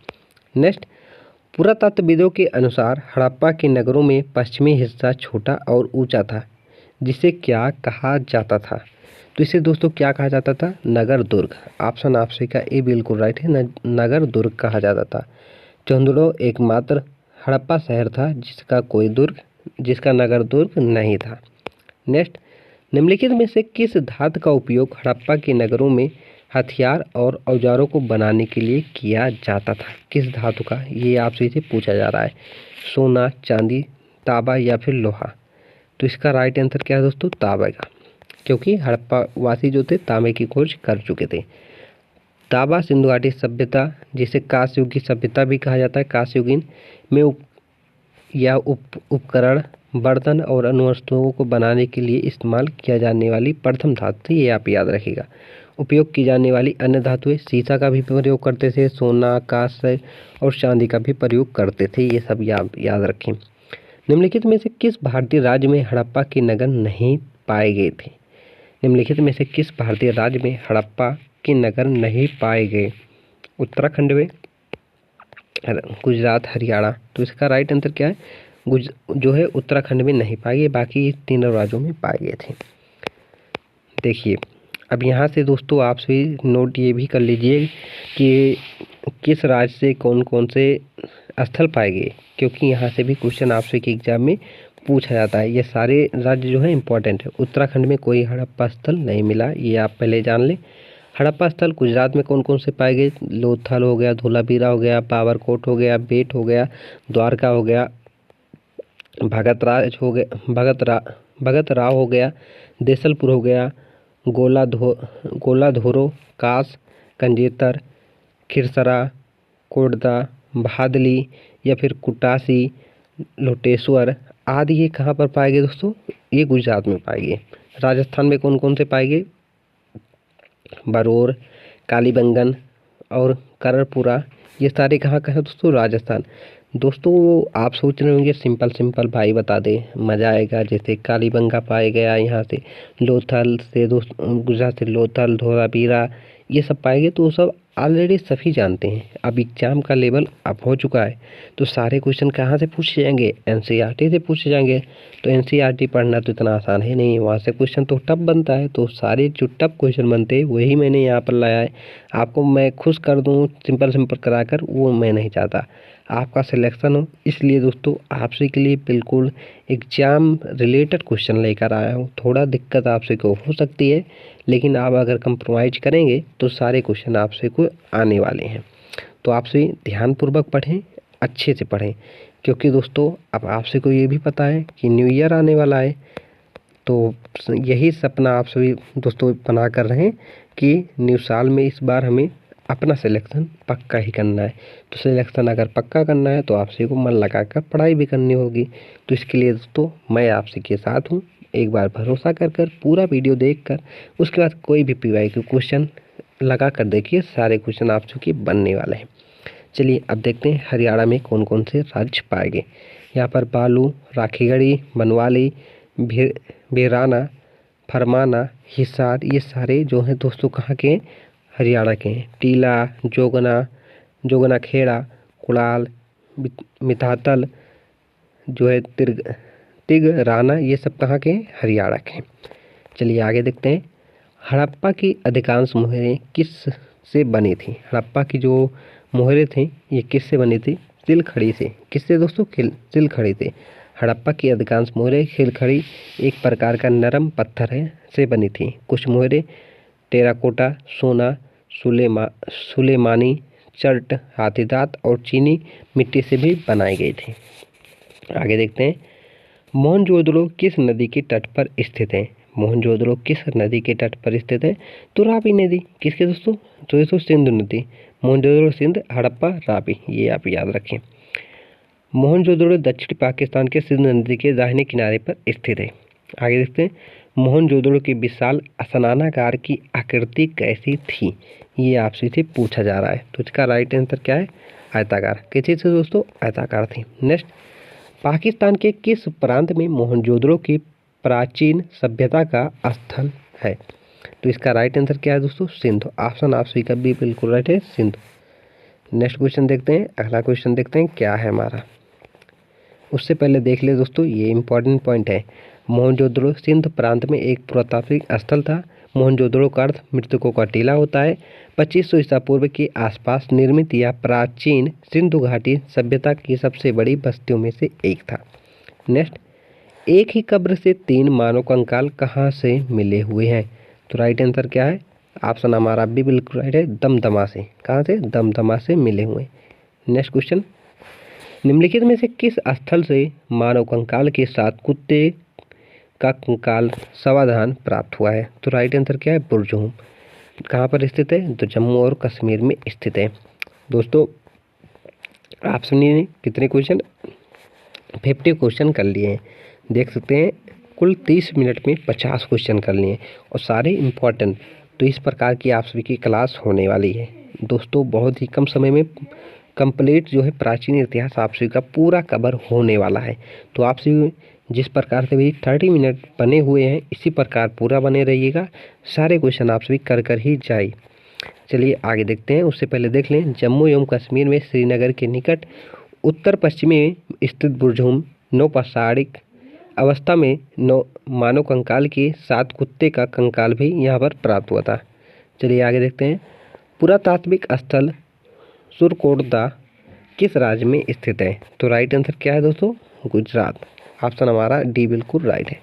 नेक्स्ट, पुरातत्वविदों के अनुसार हड़प्पा के नगरों में पश्चिमी हिस्सा छोटा और ऊंचा था, जिसे क्या कहा जाता था। तो इसे दोस्तों क्या कहा जाता था, नगर दुर्ग। ऑप्शन आपसे का ए बिल्कुल राइट है, नगर दुर्ग कहा जाता था। चंदुड़ो एकमात्र हड़प्पा शहर था जिसका कोई दुर्ग जिसका नगर दुर्ग नहीं था। नेक्स्ट, निम्नलिखित में से किस धातु का उपयोग हड़प्पा के नगरों में हथियार और औजारों को बनाने के लिए किया जाता था? किस धातु का, ये आपसे इसे पूछा जा रहा है। सोना, चांदी, तांबा या फिर लोहा? तो इसका राइट आंसर क्या है दोस्तों? तांबा का, क्योंकि हड़प्पा वासी जो थे तांबे की खोज कर चुके थे। तांबा सिंधु घाटी सभ्यता, जिसे कांस्य युग की सभ्यता भी कहा जाता है, कांस्ययुगीन में उपकरण, बर्तन और अनुवस्तुओं को बनाने के लिए इस्तेमाल किया जाने वाली प्रथम धातु थी, ये आप याद रखिएगा। उपयोग की जाने वाली अन्य धातुएं, शीशा का भी प्रयोग करते थे, सोना, कांस्य और चांदी का भी प्रयोग करते थे, ये सब याद रखें। निम्नलिखित में से किस भारतीय राज्य में हड़प्पा के नगर नहीं पाए गए थे? निम्नलिखित में से किस भारतीय राज्य में हड़प्पा के नगर नहीं पाए गए? उत्तराखंड में, गुजरात, हरियाणा? तो इसका राइट आंसर क्या है? जो है उत्तराखंड में नहीं पाए गए, बाकी तीनों राज्यों में पाए गए थे। देखिए, अब यहाँ से दोस्तों आप सभी नोट ये भी कर लीजिए कि किस राज्य से कौन कौन से स्थल पाए गए, क्योंकि यहाँ से भी क्वेश्चन आपसे के एग्जाम में पूछा जाता है। ये सारे राज्य जो है इंपॉर्टेंट है। उत्तराखंड में कोई हड़प्पा स्थल नहीं मिला, ये आप पहले जान लें। हड़प्पा स्थल गुजरात में कौन कौन से पाए गए? लोथल हो गया, धोलावीरा हो गया, बाबरकोट हो गया, बेट हो गया, द्वारका हो गया, भगत राव हो गया, देसलपुर हो गया, गोलाधोरो, कास, कंजेतर, खिरसरा, कोटदा, भादली या फिर कुटासी, लोटेश्वर आदि ये कहाँ पर पाए गए दोस्तों? ये गुजरात में पाए गए। राजस्थान में कौन कौन से पाए गए? बरोर, कालीबंगन और कररपुरा, ये सारे कहाँ का है दोस्तों? राजस्थान। दोस्तों आप सोच रहे होंगे सिंपल भाई बता दे, मज़ा आएगा। जैसे कालीबंगा पाया गया यहाँ से, लोथल से गुजरात से लोथल, धोलावीरा ये सब पाए गए, तो वो सब ऑलरेडी सभी जानते हैं। अब एग्जाम का लेवल अप हो चुका है, तो सारे क्वेश्चन कहाँ से पूछे जाएंगे? एनसीईआरटी से पूछे जाएंगे। तो एनसीईआरटी पढ़ना तो इतना आसान है नहीं, वहाँ से क्वेश्चन तो टफ बनता है। तो सारे जो टफ क्वेश्चन बनते हैं वही मैंने यहाँ पर लाया है। आपको मैं खुश कर दूँ सिंपल कराकर, वो मैं नहीं चाहता। आपका सिलेक्शन हो, इसलिए दोस्तों आपसे के लिए बिल्कुल एग्जाम रिलेटेड क्वेश्चन लेकर आया हूँ। थोड़ा दिक्कत आपसे को हो सकती है, लेकिन आप अगर कंप्रोमाइज़ करेंगे तो सारे क्वेश्चन आपसे को आने वाले हैं। तो आपसे ध्यानपूर्वक पढ़ें, अच्छे से पढ़ें, क्योंकि दोस्तों अब आपसे को ये भी पता है कि न्यू ईयर आने वाला है। तो यही सपना आप सभी दोस्तों बना कर रहे हैं कि न्यू साल में इस बार हमें अपना सिलेक्शन पक्का ही करना है। तो सिलेक्शन अगर पक्का करना है तो आपसे को मन लगाकर पढ़ाई भी करनी होगी। तो इसके लिए दोस्तों मैं आपसे के साथ हूँ। एक बार भरोसा कर पूरा वीडियो देखकर उसके बाद कोई भी PYQ क्वेश्चन लगा कर देखिए, सारे क्वेश्चन आपसे के बनने वाले हैं। चलिए अब देखते हैं हरियाणा में कौन कौन से राज्य पाए गए। यहाँ पर बालू, राखीगढ़ी, बनवाली, भिराना, फरमाना, हिसार ये सारे जो हैं दोस्तों कहाँ के? हरियाणा के हैं। टीला, जोगना खेड़ा, कुड़ाल, मितातल जो है तिगराना ये सब कहाँ के? हरियाणा के। चलिए आगे देखते हैं। हड़प्पा की अधिकांश मोहरें किस से बनी थी? हड़प्पा की जो मोहरें थी ये किस से बनी थी? सिलखड़ी से। किससे दोस्तों? सिलखड़ी से। हड़प्पा की अधिकांश मोहरें सिलखड़ी एक प्रकार का नरम पत्थर है से बनी थी। कुछ मोहरें टेराकोटा, सोना, सुलेमानी, चर्ट, हाथीदांत और चीनी मिट्टी से भी बनाई गई थी। आगे देखते हैं। मोहनजोदड़ो किस नदी के तट पर स्थित है? मोहनजोदड़ो किस नदी के तट पर स्थित है? तो रावी नदी। किसके दोस्तों? तो दोस्तों सिंधु नदी। मोहनजोदड़ो सिंध, हड़प्पा रावी, ये आप याद रखें। मोहनजोदड़ो दक्षिणी पाकिस्तान के सिंधु नदी के दाहिने किनारे पर स्थित है। आगे देखते हैं। मोहनजोदड़ो की विशाल स्नानागार की आकृति कैसी थी? ये आपसे से पूछा जा रहा है। तो इसका राइट आंसर क्या है? आयताकार। कैसी थी दोस्तों? आयताकार थी। नेक्स्ट, पाकिस्तान के किस प्रांत में मोहनजोदड़ो की प्राचीन सभ्यता का स्थल है? तो इसका राइट आंसर क्या है दोस्तों? सिंधु। ऑप्शन आप सभी का भी बिल्कुल राइट है, सिंधु। नेक्स्ट क्वेश्चन देखते हैं। अगला क्वेश्चन देखते हैं क्या है हमारा। उससे पहले देख ले दोस्तों, ये इंपॉर्टेंट पॉइंट है। मोहनजोदड़ो सिंध प्रांत में एक पुरातात्विक स्थल था। मोहनजोदड़ो का अर्थ मृतकों का टीला होता है। 2500 ईसा पूर्व के आसपास निर्मित यह प्राचीन सिंधु घाटी सभ्यता की सबसे बड़ी बस्तियों में से एक था। नेक्स्ट, एक ही कब्र से 3 मानव कंकाल कहाँ से मिले हुए हैं? तो राइट आंसर क्या है? ऑप्शन हमारा भी बिल्कुल राइट है, दमदमा से। कहाँ से? दमदमा से मिले हुए। नेक्स्ट क्वेश्चन, निम्नलिखित में से किस स्थल से मानव कंकाल के साथ कुत्ते का कंकाल समाधान प्राप्त हुआ है? तो राइट आंसर क्या है? बुरजूम। कहाँ पर स्थित है? तो जम्मू और कश्मीर में स्थित है। दोस्तों आप सुनिए कितने क्वेश्चन, 50 क्वेश्चन कर लिए हैं, देख सकते हैं कुल 30 मिनट में 50 क्वेश्चन कर लिए और सारे इम्पोर्टेंट। तो इस प्रकार की आप सभी की क्लास होने वाली है दोस्तों। बहुत ही कम समय में कंप्लीट जो है प्राचीन इतिहास आप सभी का पूरा कवर होने वाला है। तो आप सभी जिस प्रकार से भी 30 मिनट बने हुए हैं इसी प्रकार पूरा बने रहिएगा, सारे क्वेश्चन आप सभी कर ही जाए। चलिए आगे देखते हैं। उससे पहले देख लें, जम्मू एवं कश्मीर में श्रीनगर के निकट उत्तर पश्चिमी में स्थित बुरजूम नौपाषाणिक अवस्था में मानव कंकाल के साथ कुत्ते का कंकाल भी यहाँ पर प्राप्त हुआ था। चलिए आगे देखते हैं। पुरातात्विक स्थल सुरकोटदा किस राज्य में स्थित है? तो राइट आंसर क्या है दोस्तों? गुजरात। ऑप्शन हमारा डी बिल्कुल राइट है।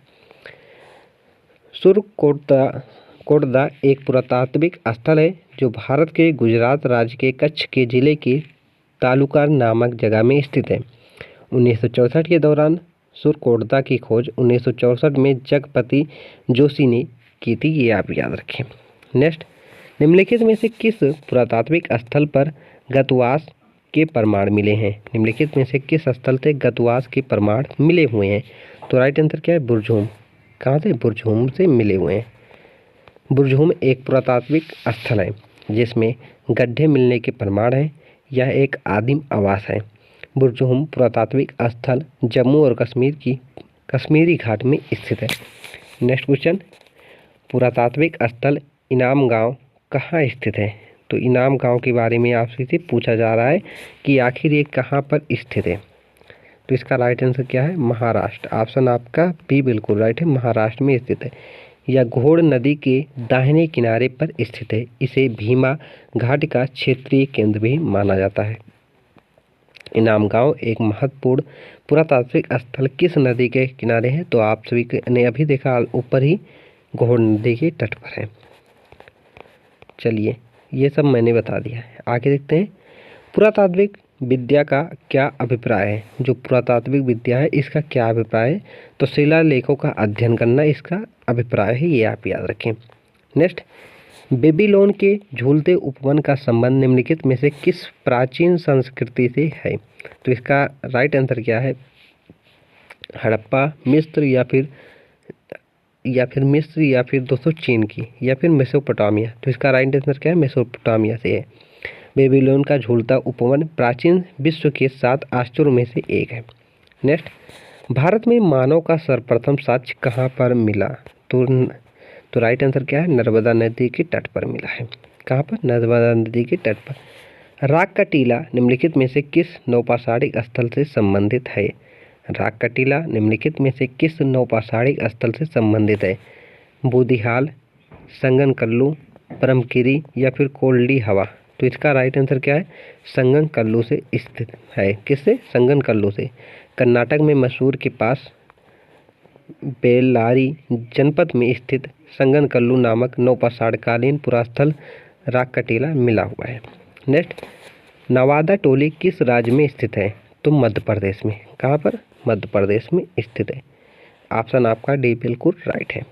सुरकोटदा एक पुरातात्विक स्थल है जो भारत के गुजरात राज्य के कच्छ के जिले के तालुका नामक जगह में स्थित है। 1964 के दौरान सुरकोटदा की खोज 1964 में जगपति जोशी ने की थी, ये आप याद रखें। नेक्स्ट, निम्नलिखित में से किस पुरातात्विक स्थल पर गतवास के प्रमाण मिले हैं? निम्नलिखित में से किस स्थल से गतवास के प्रमाण मिले हुए हैं? तो राइट आंसर क्या है? बुरजूम। कहाँ से? बुरजूम से मिले हुए हैं। बुरजूम एक पुरातात्विक स्थल है जिसमें गड्ढे मिलने के प्रमाण हैं। यह एक आदिम आवास है। बुरजूम पुरातात्विक स्थल जम्मू और कश्मीर की कश्मीरी घाट में स्थित है। नेक्स्ट क्वेश्चन, पुरातात्विक स्थल इनाम गांव कहाँ स्थित है? तो इनाम गांव के बारे में आपसे से पूछा जा रहा है कि आखिर ये कहाँ पर स्थित है। तो इसका राइट आंसर क्या है? महाराष्ट्र। ऑप्शन आपका बी बिल्कुल राइट है, महाराष्ट्र में स्थित है। यह घोड़ नदी के दाहिने किनारे पर स्थित है। इसे भीमा घाट का क्षेत्रीय केंद्र भी माना जाता है। इनाम गांव एक महत्वपूर्ण पुरातात्विक स्थल किस नदी के किनारे है? तो आप सभी ने अभी देखा ऊपर ही घोड़ नदी के तट पर है। चलिए ये सब मैंने बता दिया है, आगे देखते हैं। पुरातात्विक विद्या का क्या अभिप्राय है? जो पुरातात्विक विद्या है इसका क्या अभिप्राय है? तो शिलालेखों का अध्ययन करना इसका अभिप्राय है, ये आप याद रखें। नेक्स्ट, बेबीलोन के झूलते उपवन का संबंध निम्नलिखित में से किस प्राचीन संस्कृति से है? तो इसका राइट आंसर क्या है? हड़प्पा, मिस्र या फिर दोस्तों चीन की, या फिर मेसोपोटामिया। तो इसका राइट आंसर क्या है? मेसोपोटामिया से है। बेबीलोन का झूलता उपवन प्राचीन विश्व के 7 आश्चर्यों में से एक है। नेक्स्ट, भारत में मानव का सर्वप्रथम साक्ष्य कहाँ पर मिला? तो राइट आंसर क्या है? नर्मदा नदी के तट पर मिला है। कहाँ पर? नर्मदा नदी के तट पर। राग का टीला निम्नलिखित में से किस नौपाषाणिक स्थल से संबंधित है? राग का टीला निम्नलिखित में से किस नौपाषाणिक स्थल से संबंधित है? बूदिहाल, संगनकल्लू, ब्रह्मगिरी या फिर कोल्डी हवा। तो इसका राइट आंसर क्या है? संगनकल्लू से स्थित है। किससे? संगनकल्लू से। कर्नाटक में मैसूर के पास बेल्लारी जनपद में स्थित संगनकल्लू नामक नौपाषाणकालीन पुरास्थल राग का टीला मिला हुआ है। नेक्स्ट, नवादा टोली किस राज्य में स्थित है? तो मध्य प्रदेश में। कहाँ पर? मध्य प्रदेश में स्थित है। ऑप्शन आपका डी बिल्कुल राइट है।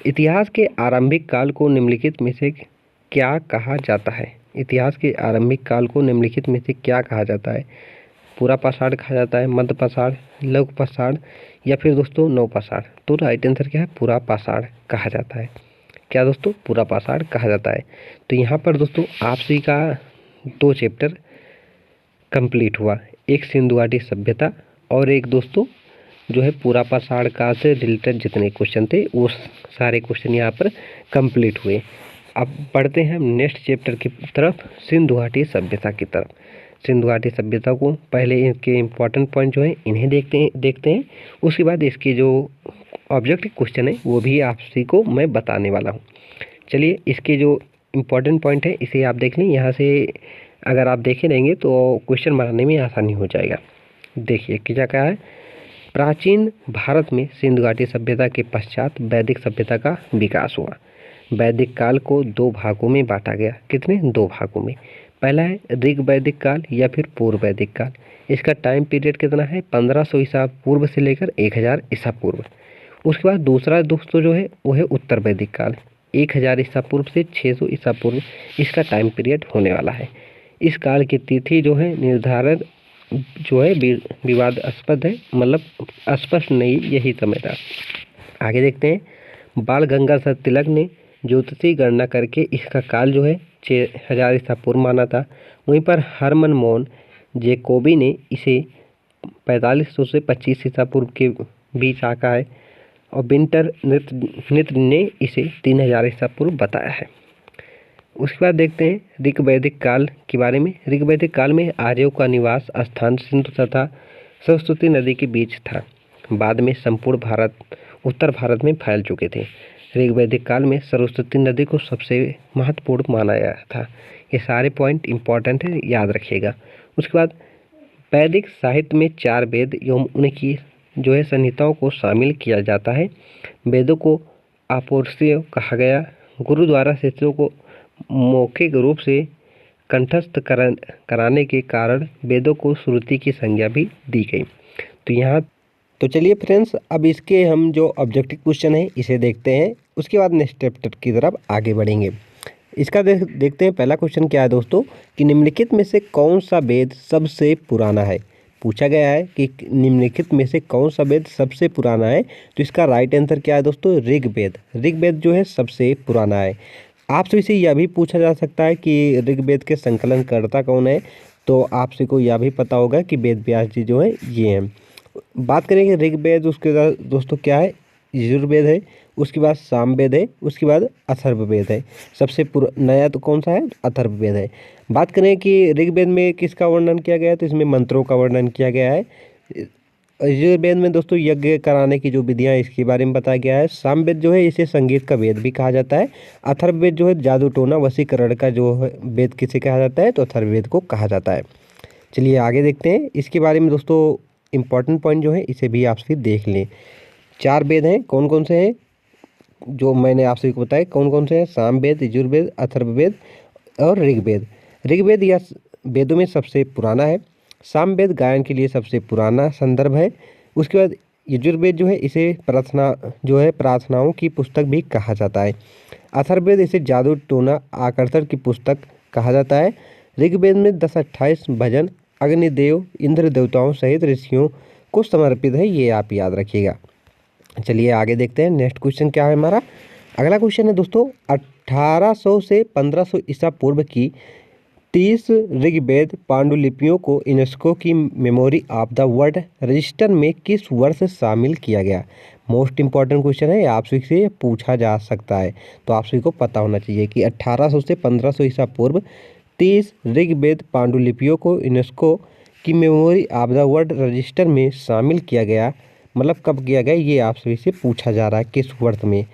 इतिहास के आरंभिक काल को निम्नलिखित में से क्या कहा जाता है? इतिहास के आरंभिक काल को निम्नलिखित में से क्या कहा जाता है? पूरा पाषाण कहा जाता है, मध्य पाषाण, लघु पाषाण या फिर दोस्तों नवपाषाण। तो राइट आंसर क्या है? पूरा पाषाण कहा जाता है। क्या दोस्तों? पूरा पाषाण कहा जाता है। तो यहाँ पर दोस्तों आप सभी का 2 चैप्टर कंप्लीट हुआ, एक सिंधु घाटी सभ्यता और एक दोस्तों जो है पूरा पाषाण काल से रिलेटेड जितने क्वेश्चन थे वो सारे क्वेश्चन यहाँ पर कंप्लीट हुए। अब बढ़ते हैं नेक्स्ट चैप्टर की तरफ, सिंधु घाटी सभ्यता की तरफ। सिंधु घाटी सभ्यता को पहले इनके इम्पॉर्टेंट पॉइंट जो है इन्हें देखते हैं। उसके बाद इसके जो ऑब्जेक्टिव क्वेश्चन है वो भी आप सभी को मैं बताने वाला हूँ। चलिए इसके जो इम्पॉर्टेंट पॉइंट है इसे आप देख लें। यहाँ से अगर आप देखे रहेंगे तो क्वेश्चन बनाने में आसानी हो जाएगा। देखिए क्या क्या है। प्राचीन भारत में सिंधु घाटी सभ्यता के पश्चात वैदिक सभ्यता का विकास हुआ। वैदिक काल को दो भागों में बांटा गया। कितने? दो भागों में। पहला है ऋग वैदिक काल या फिर पूर्व वैदिक काल। इसका टाइम पीरियड कितना है? 1500 ईसा पूर्व से लेकर 1000 ईसा पूर्व। उसके बाद दूसरा दोस्तों जो है वो है उत्तर वैदिक काल, 1000 ईसा पूर्व से 600 ईसा पूर्व इसका टाइम पीरियड होने वाला है। इस काल की तिथि जो है निर्धारण जो है विवादास्पद है, मतलब स्पष्ट नहीं यही समय था। आगे देखते हैं। बाल गंगाधर तिलक ने ज्योतिषी गणना करके इसका काल जो है 6000 ईसा पूर्व माना था। वहीं पर हरमन मोहन जैकोबी ने इसे 4500 से 25 ईसा पूर्व के बीच आका है और विंटर मित्र ने इसे 3000 ईसा पूर्व बताया है। उसके बाद देखते हैं ऋग वैदिक काल के बारे में। ऋग वैदिक काल में आर्यों का निवास स्थान सिंधु तथा सरस्वती नदी के बीच था। बाद में संपूर्ण भारत उत्तर भारत में फैल चुके थे। ऋग वैदिक काल में सरस्वती नदी को सबसे महत्वपूर्ण माना गया था। ये सारे पॉइंट इंपॉर्टेंट है, याद रखिएगा। उसके बाद वैदिक साहित्य में 4 वेद एवं उनकी जो है संहिताओं को शामिल किया जाता है। वेदों को अपौरुषेय कहा गया। गुरु द्वारा शिष्यों को मौखिक रूप से कंठस्थ कराने के कारण वेदों को श्रुति की संज्ञा भी दी गई। तो चलिए फ्रेंड्स, अब इसके हम जो ऑब्जेक्टिव क्वेश्चन है इसे देखते हैं। उसके बाद नेक्स्ट चैप्टर की तरफ आगे बढ़ेंगे। इसका देखते हैं। पहला क्वेश्चन क्या है दोस्तों कि निम्नलिखित में से कौन सा वेद सबसे पुराना है। पूछा गया है कि निम्नलिखित में से कौन सा वेद सबसे पुराना है। तो इसका राइट आंसर क्या है दोस्तों? ऋग्वेद। ऋग्वेद जो है सबसे पुराना है। आपसे इसे यह भी पूछा जा सकता है कि ऋग्वेद के संकलनकर्ता कौन है। तो आपसे को यह भी पता होगा कि वेद व्यास जी जो है ये हैं। बात करेंगे ऋग्वेद, उसके बाद दोस्तों क्या है? यजुर्वेद है। उसके बाद सामवेद है। उसके बाद अथर्ववेद है। सबसे नया तो कौन सा है? अथर्ववेद है। बात करें कि ऋग्वेद में किसका वर्णन किया गया है, तो इसमें मंत्रों का वर्णन किया गया है। यजुर्वेद में दोस्तों यज्ञ कराने की जो विधियां इसके बारे में बताया गया है। सामवेद जो है इसे संगीत का वेद भी कहा जाता है। अथर्ववेद जो है जादू टोना वशीकरण का जो है वेद किसे कहा जाता है? तो अथर्ववेद को कहा जाता है। चलिए आगे देखते हैं। इसके बारे में दोस्तों इम्पॉर्टेंट पॉइंट जो है इसे भी आपसे देख लें। 4 वेद हैं। कौन कौन से हैं जो मैंने आपसे बताया? कौन कौन से हैं? सामवेद, यजुर्वेद, अथर्ववेद और ऋग्वेद। ऋग्वेद या वेदों में सबसे पुराना है। सामवेद गायन के लिए सबसे पुराना संदर्भ है। उसके बाद यजुर्वेद जो है इसे प्रार्थनाओं की पुस्तक भी कहा जाता है। अथर्ववेद इसे जादू टोना आकर्षण की पुस्तक कहा जाता है। ऋग्वेद में 10-28 भजन अग्निदेव, इंद्र देवताओं सहित ऋषियों को समर्पित है। ये आप याद रखिएगा। चलिए आगे देखते हैं। नेक्स्ट क्वेश्चन क्या है हमारा? अगला क्वेश्चन है दोस्तों 1800 से 1500 ईसा पूर्व की 30 ऋग्वेद पांडुलिपियों को यूनेस्को की memory of the world register में किस वर्ष शामिल किया गया? मोस्ट इंपॉर्टेंट क्वेश्चन है, आपसे से पूछा जा सकता है। तो आप सभी को पता होना चाहिए कि 1800 से 1500 ईसा पूर्व 30 ऋग्वेद पांडुलिपियों को यूनेस्को की memory of the world register में शामिल किया गया, मतलब कब किया गया ये आप सभी से पूछा जा रहा है, किस वर्ष में।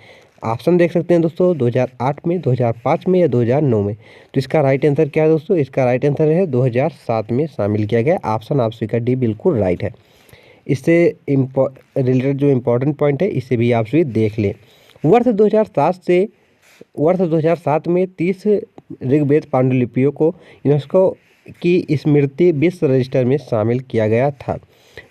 ऑप्शन देख सकते हैं दोस्तों 2008 में, 2005 में या 2009 में। तो इसका राइट आंसर क्या है दोस्तों? इसका राइट आंसर है 2007 में शामिल किया गया। ऑप्शन आप सभी का डी बिल्कुल राइट है। इससे रिलेटेड जो इम्पोर्टेंट पॉइंट है इसे भी आप सभी देख लें। वर्ष 2007 में 30 ऋग्वेद पांडुलिपियों को यूनेस्को की स्मृति विश्व रजिस्टर में शामिल किया गया था।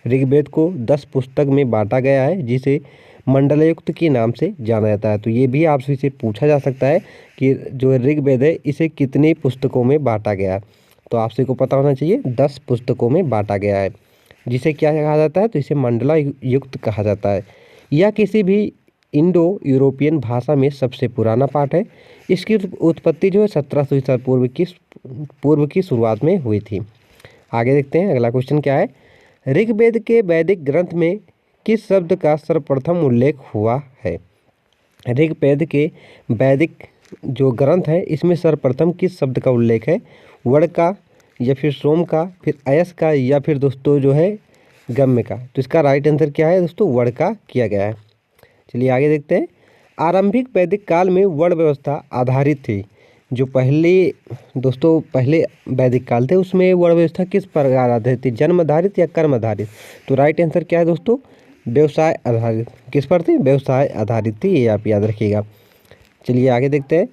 ऋग्वेद को 10 पुस्तक में बांटा गया है जिसे मंडलयुक्त के नाम से जाना जाता है। तो ये भी आपसे से पूछा जा सकता है कि जो ऋग्वेद है इसे कितनी पुस्तकों में बांटा गया है। तो आपसे को पता होना चाहिए 10 पुस्तकों में बांटा गया है, जिसे क्या कहा जाता है? तो इसे मंडलायुक्त कहा जाता है। यह किसी भी इंडो यूरोपियन भाषा में सबसे पुराना पाठ है। इसकी उत्पत्ति जो है 1700 ईसा पूर्व की शुरुआत में हुई थी। आगे देखते हैं अगला क्वेश्चन क्या है। ऋग्वेद के वैदिक ग्रंथ में किस शब्द का सर्वप्रथम उल्लेख हुआ है? ऋग्वेद के वैदिक जो ग्रंथ है इसमें सर्वप्रथम किस शब्द का उल्लेख है? वड़ का या फिर सोम का, फिर अयस का या फिर दोस्तों जो है गम्य का। तो इसका राइट आंसर क्या है दोस्तों? वड़ का किया गया है। चलिए आगे देखते हैं। आरंभिक वैदिक काल में वर्ण व्यवस्था आधारित थी। जो पहले वैदिक काल थे उसमें वर्ण व्यवस्था किस प्रकार आधारित थी? जन्म आधारित या कर्म आधारित? तो राइट आंसर क्या है दोस्तों? व्यवसाय आधारित, किस पर थी? व्यवसाय आधारित थी, ये आप याद रखिएगा। चलिए आगे देखते हैं।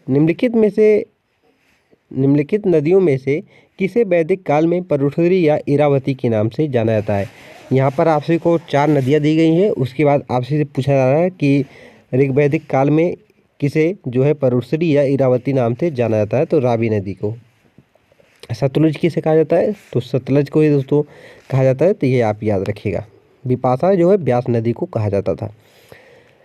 निम्नलिखित नदियों में से किसे वैदिक काल में परुशरी या इरावती के नाम से जाना जाता है? यहाँ पर आपसे को 4 नदियाँ दी गई हैं। उसके बाद आपसे से पूछा जा रहा है कि ऋग्वैदिक काल में किसे जो है परुशरी या इरावती नाम से जाना जाता है? तो रावी नदी को। सतलुज किसे कहा जाता है? तो सतलज को ही दोस्तों कहा जाता है, तो ये आप याद रखिएगा। विपाशा जो है व्यास नदी को कहा जाता था।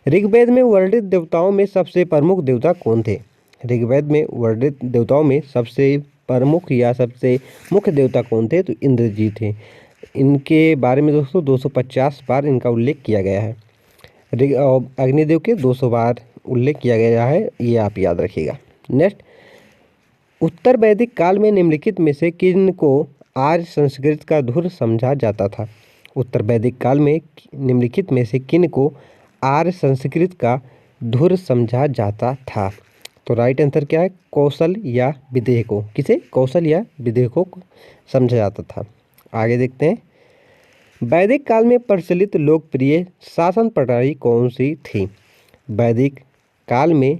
ऋग्वेद में वर्णित देवताओं में सबसे प्रमुख देवता कौन थे? ऋग्वेद में वर्णित देवताओं में सबसे प्रमुख या सबसे मुख्य देवता कौन थे? तो इंद्र जी थे। इनके बारे में दोस्तों 250 बार इनका उल्लेख किया गया है। अग्निदेव के 200 बार उल्लेख किया गया है, ये आप याद रखिएगा। नेक्स्ट, उत्तर वैदिक काल में निम्नलिखित में से किन को आर्य संस्कृत का धुर समझा जाता था? उत्तर वैदिक काल में निम्नलिखित में से किन को आर्य संस्कृत का धुर समझा जाता था? तो राइट आंसर क्या है? कौशल या विदेह को। किसे? कौशल या विदेह को समझा जाता था। आगे देखते हैं। वैदिक काल में प्रचलित लोकप्रिय शासन प्रणाली कौन सी थी? वैदिक काल में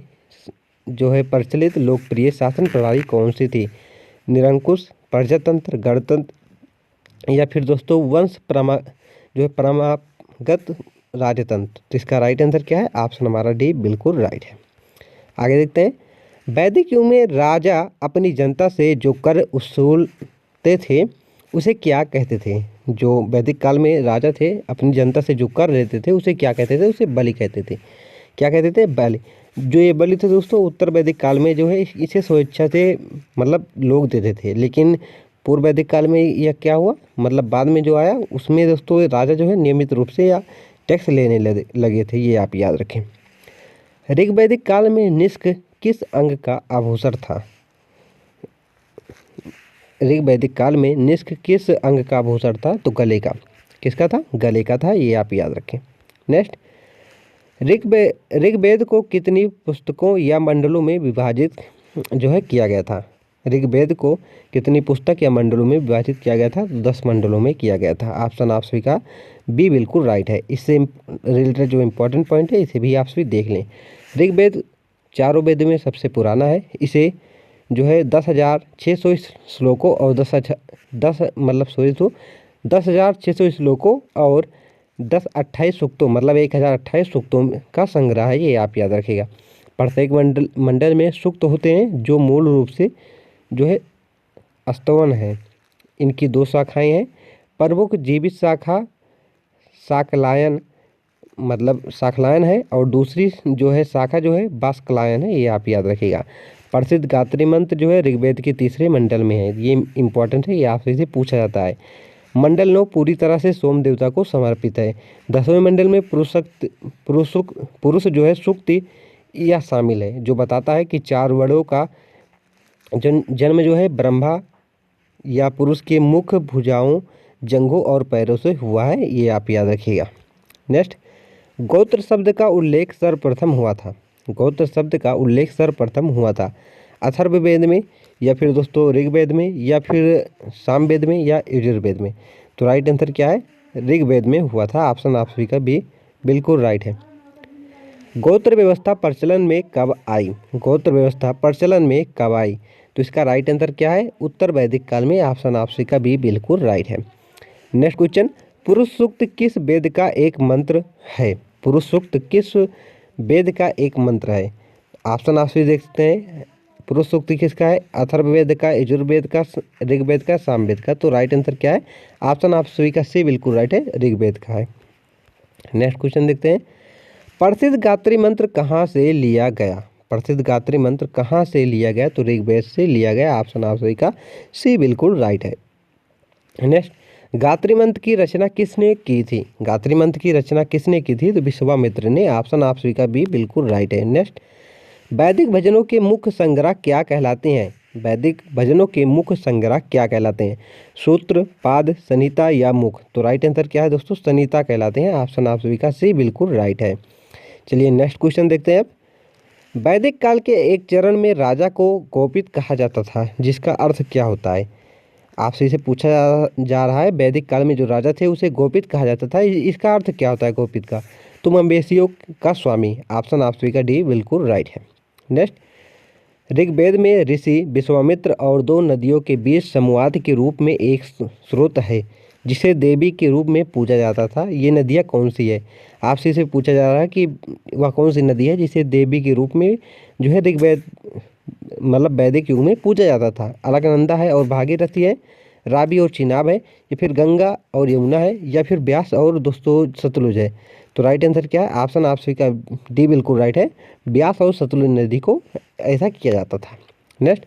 जो है प्रचलित लोकप्रिय शासन प्रणाली कौन सी थी? निरंकुश, प्रजातंत्र, गणतंत्र या फिर दोस्तों परंपरागत राजतंत्र। तो इसका राइट आंसर क्या है? ऑप्शन हमारा डी बिल्कुल राइट है। आगे देखते हैं। वैदिक युग में राजा अपनी जनता से जो कर वसूलते थे उसे क्या कहते थे? जो वैदिक काल में राजा थे अपनी जनता से जो कर लेते थे उसे क्या कहते थे? उसे बलि कहते थे। क्या कहते थे? बलि। जो ये बलि थे दोस्तों उत्तर वैदिक काल में जो है इसे स्वेच्छा से मतलब लोग देते थे, लेकिन पूर्व वैदिक काल में यह क्या हुआ, मतलब बाद में जो आया उसमें दोस्तों राजा जो है नियमित रूप से या टैक्स लेने लगे थे, ये आप याद रखें। ऋग्वैदिक काल में निष्क किस अंग का आभूषण था? ऋग्वैदिक काल में निष्क किस अंग का आभूषण था? तो गले का। किसका था? गले का था, ये आप याद रखें। नेक्स्ट, ऋग्वेद को कितनी पुस्तकों या मंडलों में विभाजित जो है किया गया था? ऋग्वेद को कितनी पुस्तक या मंडलों में विभाजित किया गया था? 10 मंडलों में किया गया था। ऑप्शन आप सभी का बी बिल्कुल राइट है। इससे रिलेटेड जो इम्पोर्टेंट पॉइंट है इसे भी आप सभी देख लें। ऋग्वेद चारों वेद में सबसे पुराना है। इसे जो है 10,600 श्लोकों और 10,600 श्लोकों और 28 सूक्तों मतलब 1028 सूक्तों का संग्रह है, ये आप याद रखिएगा। प्रत्येक मंडल में सूक्त होते हैं जो मूल रूप से जो है स्तवन है। इनकी 2 शाखाएं हैं। प्रमुख जीवित शाखा शाकलायन मतलब शाकलायन है और दूसरी जो है शाखा जो है बाष्कलायन है, ये आप याद रखिएगा। प्रसिद्ध गायत्री मंत्र जो है ऋग्वेद के 3रे मंडल में है, ये इंपॉर्टेंट है, ये आपसे से पूछा जाता है। मंडल 9 पूरी तरह से सोम देवता को समर्पित है। 10वें मंडल में पुरुष जो है सूक्ति यह शामिल है जो बताता है कि 4 वर्णों का जन्म जो है ब्रह्मा या पुरुष के मुख, भुजाओं, जंघों और पैरों से हुआ है, ये आप याद रखिएगा। नेक्स्ट, गोत्र शब्द का उल्लेख सर्वप्रथम हुआ था। गोत्र शब्द का उल्लेख सर्वप्रथम हुआ था अथर्ववेद में या फिर दोस्तों ऋग्वेद में या फिर सामवेद में या यजुर्वेद में। तो राइट आंसर क्या है? ऋग्वेद में हुआ था। ऑप्शन आप सभी का भी बिल्कुल राइट है। गोत्र व्यवस्था प्रचलन में कब आई? गोत्र व्यवस्था प्रचलन में कब आई? तो इसका राइट आंसर क्या है? उत्तर वैदिक काल में। ऑप्शन आप सभी का भी बिल्कुल राइट है। नेक्स्ट क्वेश्चन, पुरुष सूक्त किस वेद का एक मंत्र है? पुरुष सूक्त किस वेद का एक मंत्र है? ऑप्शन आप सभी देख सकते हैं। पुरुष सूक्त किसका है? अथर्ववेद का, यजुर्वेद का, ऋग्वेद का, सामवेद का। तो राइट आंसर क्या है? ऑप्शन आप सभी का सी बिल्कुल राइट है, ऋग्वेद का है। नेक्स्ट क्वेश्चन देखते हैं। प्रसिद्ध गायत्री मंत्र कहाँ से लिया गया? प्रसिद्ध गायत्री मंत्र कहाँ से लिया गया? तो ऋग्वेद से लिया गया। ऑप्शन आप सभी का सी बिल्कुल राइट है। नेक्स्ट, गायत्री मंत्र की रचना किसने की थी? गायत्री मंत्र की रचना किसने की थी? तो विश्वामित्र ने। ऑप्शन आप सभी का भी बिल्कुल राइट है। नेक्स्ट, वैदिक भजनों के मुख्य संग्रह क्या कहलाते हैं? वैदिक भजनों के मुख्य संग्रह क्या कहलाते हैं? सूत्र, पाद, संहिता या मुख? तो राइट आंसर क्या है दोस्तों? संहिता कहलाते हैं। ऑप्शन आप सभी का सी बिल्कुल राइट है। चलिए नेक्स्ट क्वेश्चन देखते हैं अब। वैदिक काल के एक चरण में राजा को गोपित कहा जाता था, जिसका अर्थ क्या होता है? आपसे इसे पूछा जा रहा है, वैदिक काल में जो राजा थे उसे गोपित कहा जाता था। इसका अर्थ क्या होता है गोपित का? तो मवेशियों का स्वामी। ऑप्शन आप सभी का डी बिल्कुल राइट है। नेक्स्ट, ऋग्वेद में ऋषि विश्वामित्र और दो नदियों के बीच संवाद के रूप में एक स्रोत है जिसे देवी के रूप में पूजा जाता था। ये नदियाँ कौन सी है? आपसे इसे पूछा जा रहा है कि वह कौन सी नदी है जिसे देवी के रूप में जो है ऋग्वेद मतलब वैदिक युग में पूजा जाता था। अलकनंदा है और भागीरथी है, रावी और चिनाब है, या फिर गंगा और यमुना है, या फिर ब्यास और दोस्तों सतलुज है। तो राइट आंसर क्या है? ऑप्शन आप सभी का डी बिल्कुल राइट है। ब्यास और सतलुज नदी को ऐसा किया जाता था। नेक्स्ट,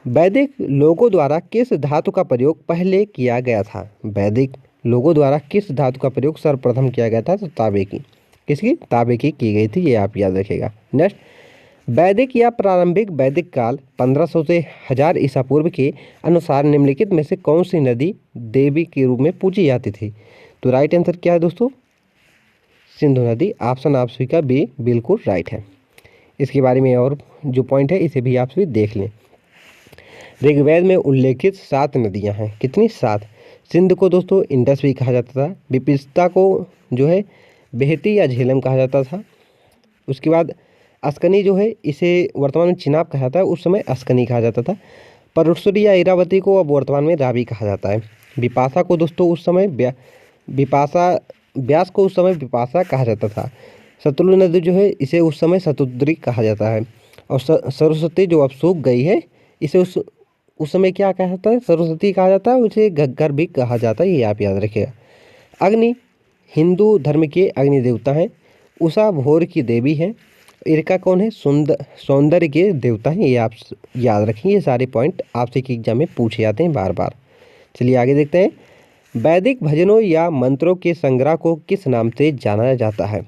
वैदिक लोगों द्वारा किस धातु का प्रयोग पहले किया गया था? वैदिक लोगों द्वारा किस धातु का प्रयोग सर्वप्रथम किया गया था? तो तांबे की। किसकी? तांबे की गई थी, ये आप याद रखिएगा। नेक्स्ट, वैदिक या प्रारंभिक वैदिक काल 1500 से 1000 ईसा पूर्व के अनुसार निम्नलिखित में से कौन सी नदी देवी के रूप में पूजी जाती थी? तो राइट आंसर क्या है दोस्तों? सिंधु नदी। ऑप्शन आप सभी का बी बिल्कुल राइट है। इसके बारे में और जो पॉइंट है इसे भी आप सभी देख लें। ऋग्वेद में उल्लेखित 7 नदियां हैं। कितनी? 7। सिंध को दोस्तों इंडस भी कहा जाता था। विपिस्ता को जो है बेहती या झेलम कहा जाता था। उसके बाद अस्कनी जो है इसे वर्तमान में चिनाब कहा जाता है, उस समय अस्कनी कहा जाता था। परुशरी या इरावती को अब वर्तमान में रावी कहा जाता है। विपाशा को दोस्तों उस समय व्यास को उस समय विपाशा कहा जाता था। सतलुज नदी जो है इसे उस समय शतुद्री कहा जाता है। और सरस्वती जो अब सूख गई है इसे उस समय क्या कहा जाता है? सरस्वती कहा जाता है, उसे घग्गर भी कहा जाता है, ये आप याद रखिएगा। अग्नि हिंदू धर्म के अग्नि देवता हैं। उषा भोर की देवी है। इरका कौन है? सौंदर्य के देवता हैं, ये आप याद रखें। ये सारे पॉइंट आपसे की एग्जाम में पूछे जाते हैं बार बार। चलिए आगे देखते हैं। वैदिक भजनों या मंत्रों के संग्रह को किस नाम से जाना जाता है?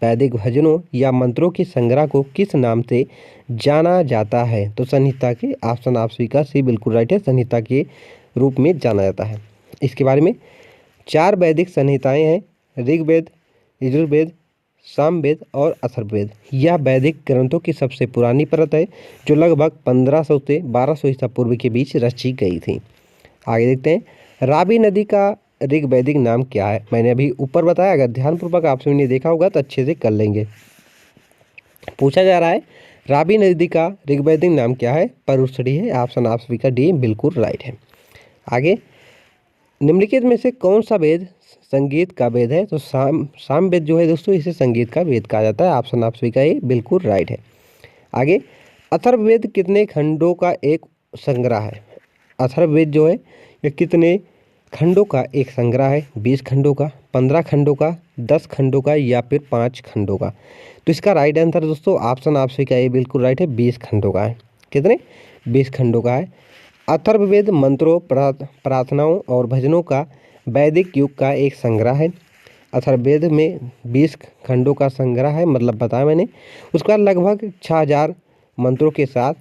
वैदिक भजनों या मंत्रों के संग्रह को किस नाम से जाना जाता है? तो संहिता के। ऑप्शन आप सभी का सी बिल्कुल राइट है। संहिता के रूप में जाना जाता है। इसके बारे में 4 वैदिक संहिताएं हैं, ऋग्वेद, यजुर्वेद, सामवेद और अथर्ववेद। यह वैदिक ग्रंथों की सबसे पुरानी परत है जो लगभग 1500 से 1200 ईसा पूर्व के बीच रची गई थी। आगे देखते हैं। रावी नदी का ऋग्वैदिक नाम क्या है? मैंने अभी ऊपर बताया, अगर ध्यानपूर्वक आप सभी ने देखा होगा तो अच्छे से कर लेंगे। पूछा जा रहा है रावी नदी का ऋग्वैदिक नाम क्या है? परुशरी है। ऑप्शन आप सभी का डी बिल्कुल राइट है। आगे, निम्नलिखित में से कौन सा वेद संगीत का वेद है? तो सामवेद जो है दोस्तों इसे संगीत का वेद कहा जाता है। ऑप्शन आप सभी का ये बिल्कुल राइट है। आगे, अथर्ववेद कितने खंडों का एक संग्रह है? अथर्ववेद जो है ये कितने खंडों का एक संग्रह है? 20 खंडों का, 15 खंडों का, 10 खंडों का, या फिर 5 खंडों का? तो इसका राइट आंसर दोस्तों ऑप्शन आप सभी का ये बिल्कुल राइट है, 20 खंडों का है। कितने? 20 खंडों का है। अथर्ववेद मंत्रों, प्रार्थनाओं और भजनों का वैदिक युग का एक संग्रह है। अथर्ववेद में 20 खंडों का संग्रह है, मतलब बताया मैंने। उसके बाद लगभग 6000 मंत्रों के साथ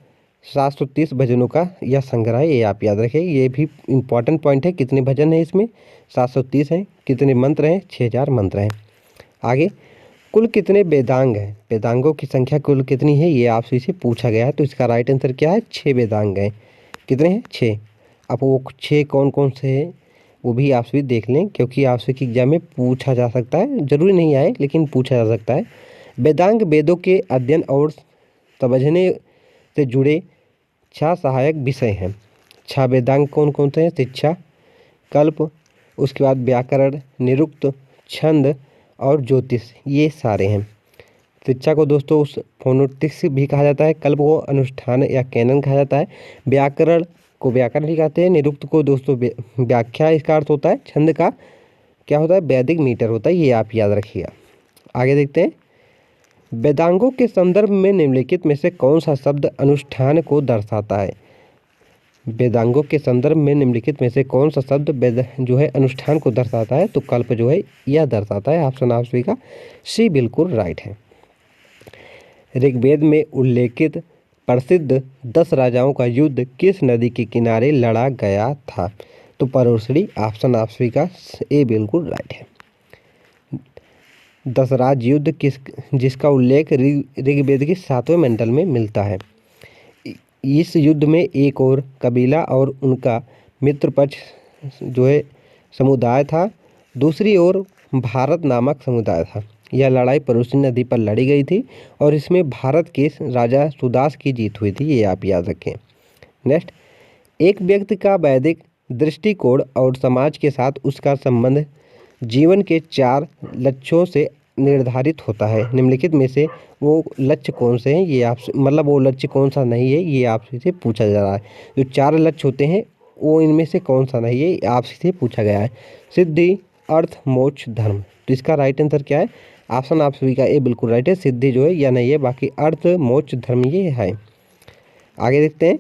730 भजनों का यह संग्रह है, ये आप याद रखें। ये भी इम्पॉर्टेंट पॉइंट है। कितने भजन हैं इसमें? 730 हैं। कितने मंत्र हैं? 6000 मंत्र हैं। आगे, कुल कितने वेदांग हैं? वेदांगों की संख्या कुल कितनी है, ये आपसे इसे पूछा गया है। तो इसका राइट आंसर क्या है? 6 वेदांग हैं। कितने हैं? 6। अब वो 6 कौन कौन से हैं वो भी आप सभी देख लें, क्योंकि आपसे की एग्जाम में पूछा जा सकता है। जरूरी नहीं आए लेकिन पूछा जा सकता है। वेदांग वेदों के अध्ययन और समझने से जुड़े 6 सहायक विषय हैं। 6 वेदांग कौन कौन से हैं? शिक्षा, कल्प, उसके बाद व्याकरण, निरुक्त, छंद और ज्योतिष, ये सारे हैं। शिक्षा को दोस्तों उस फोनोटिक्स भी कहा जाता है, कल्प को अनुष्ठान या कैनन कहा जाता है, व्याकरण को व्याकरण भी कहते हैं, निरुक्त को दोस्तों व्याख्या इसका अर्थ होता है, छंद का क्या होता है? वैदिक मीटर होता है, ये आप याद रखिएगा। आगे देखते हैं। वेदांगों के संदर्भ में निम्नलिखित में से कौन सा शब्द अनुष्ठान को दर्शाता है? वेदांगों के संदर्भ में निम्नलिखित में से कौन सा शब्द वेद जो है अनुष्ठान को दर्शाता है? तो कल्प जो है यह दर्शाता है। ऑप्शन आप सभी का सी बिल्कुल राइट है। ऋग्वेद में उल्लेखित प्रसिद्ध 10 राजाओं का युद्ध किस नदी के किनारे लड़ा गया था? तो परुशरी। ऑप्शन आप सभी का ए बिल्कुल राइट है। 10 राज युद्ध जिसका उल्लेख ऋग्वेद के 7वें मंडल में मिलता है। इस युद्ध में एक और कबीला और उनका मित्र पक्ष जो है समुदाय था, दूसरी ओर भारत नामक समुदाय था। यह लड़ाई परुषी नदी पर लड़ी गई थी और इसमें भारत के राजा सुदास की जीत हुई थी, ये आप याद रखें। नेक्स्ट, एक व्यक्ति का वैदिक दृष्टिकोण और समाज के साथ उसका संबंध जीवन के 4 लक्ष्यों से निर्धारित होता है। निम्नलिखित में से वो लक्ष्य कौन से हैं, ये आपसे मतलब वो लक्ष्य कौन सा नहीं है, ये आपसे से पूछा जा रहा है। जो 4 लक्ष्य होते हैं वो इनमें से कौन सा नहीं है, आपसे से पूछा गया है। सिद्धि, अर्थ, मोक्ष, धर्म। तो इसका राइट आंसर क्या है? ऑप्शन आप सभी का ए बिल्कुल राइट है। सिद्धि जो है या नहीं है, बाकी अर्थ, मोक्ष, धर्म ये है। आगे देखते हैं।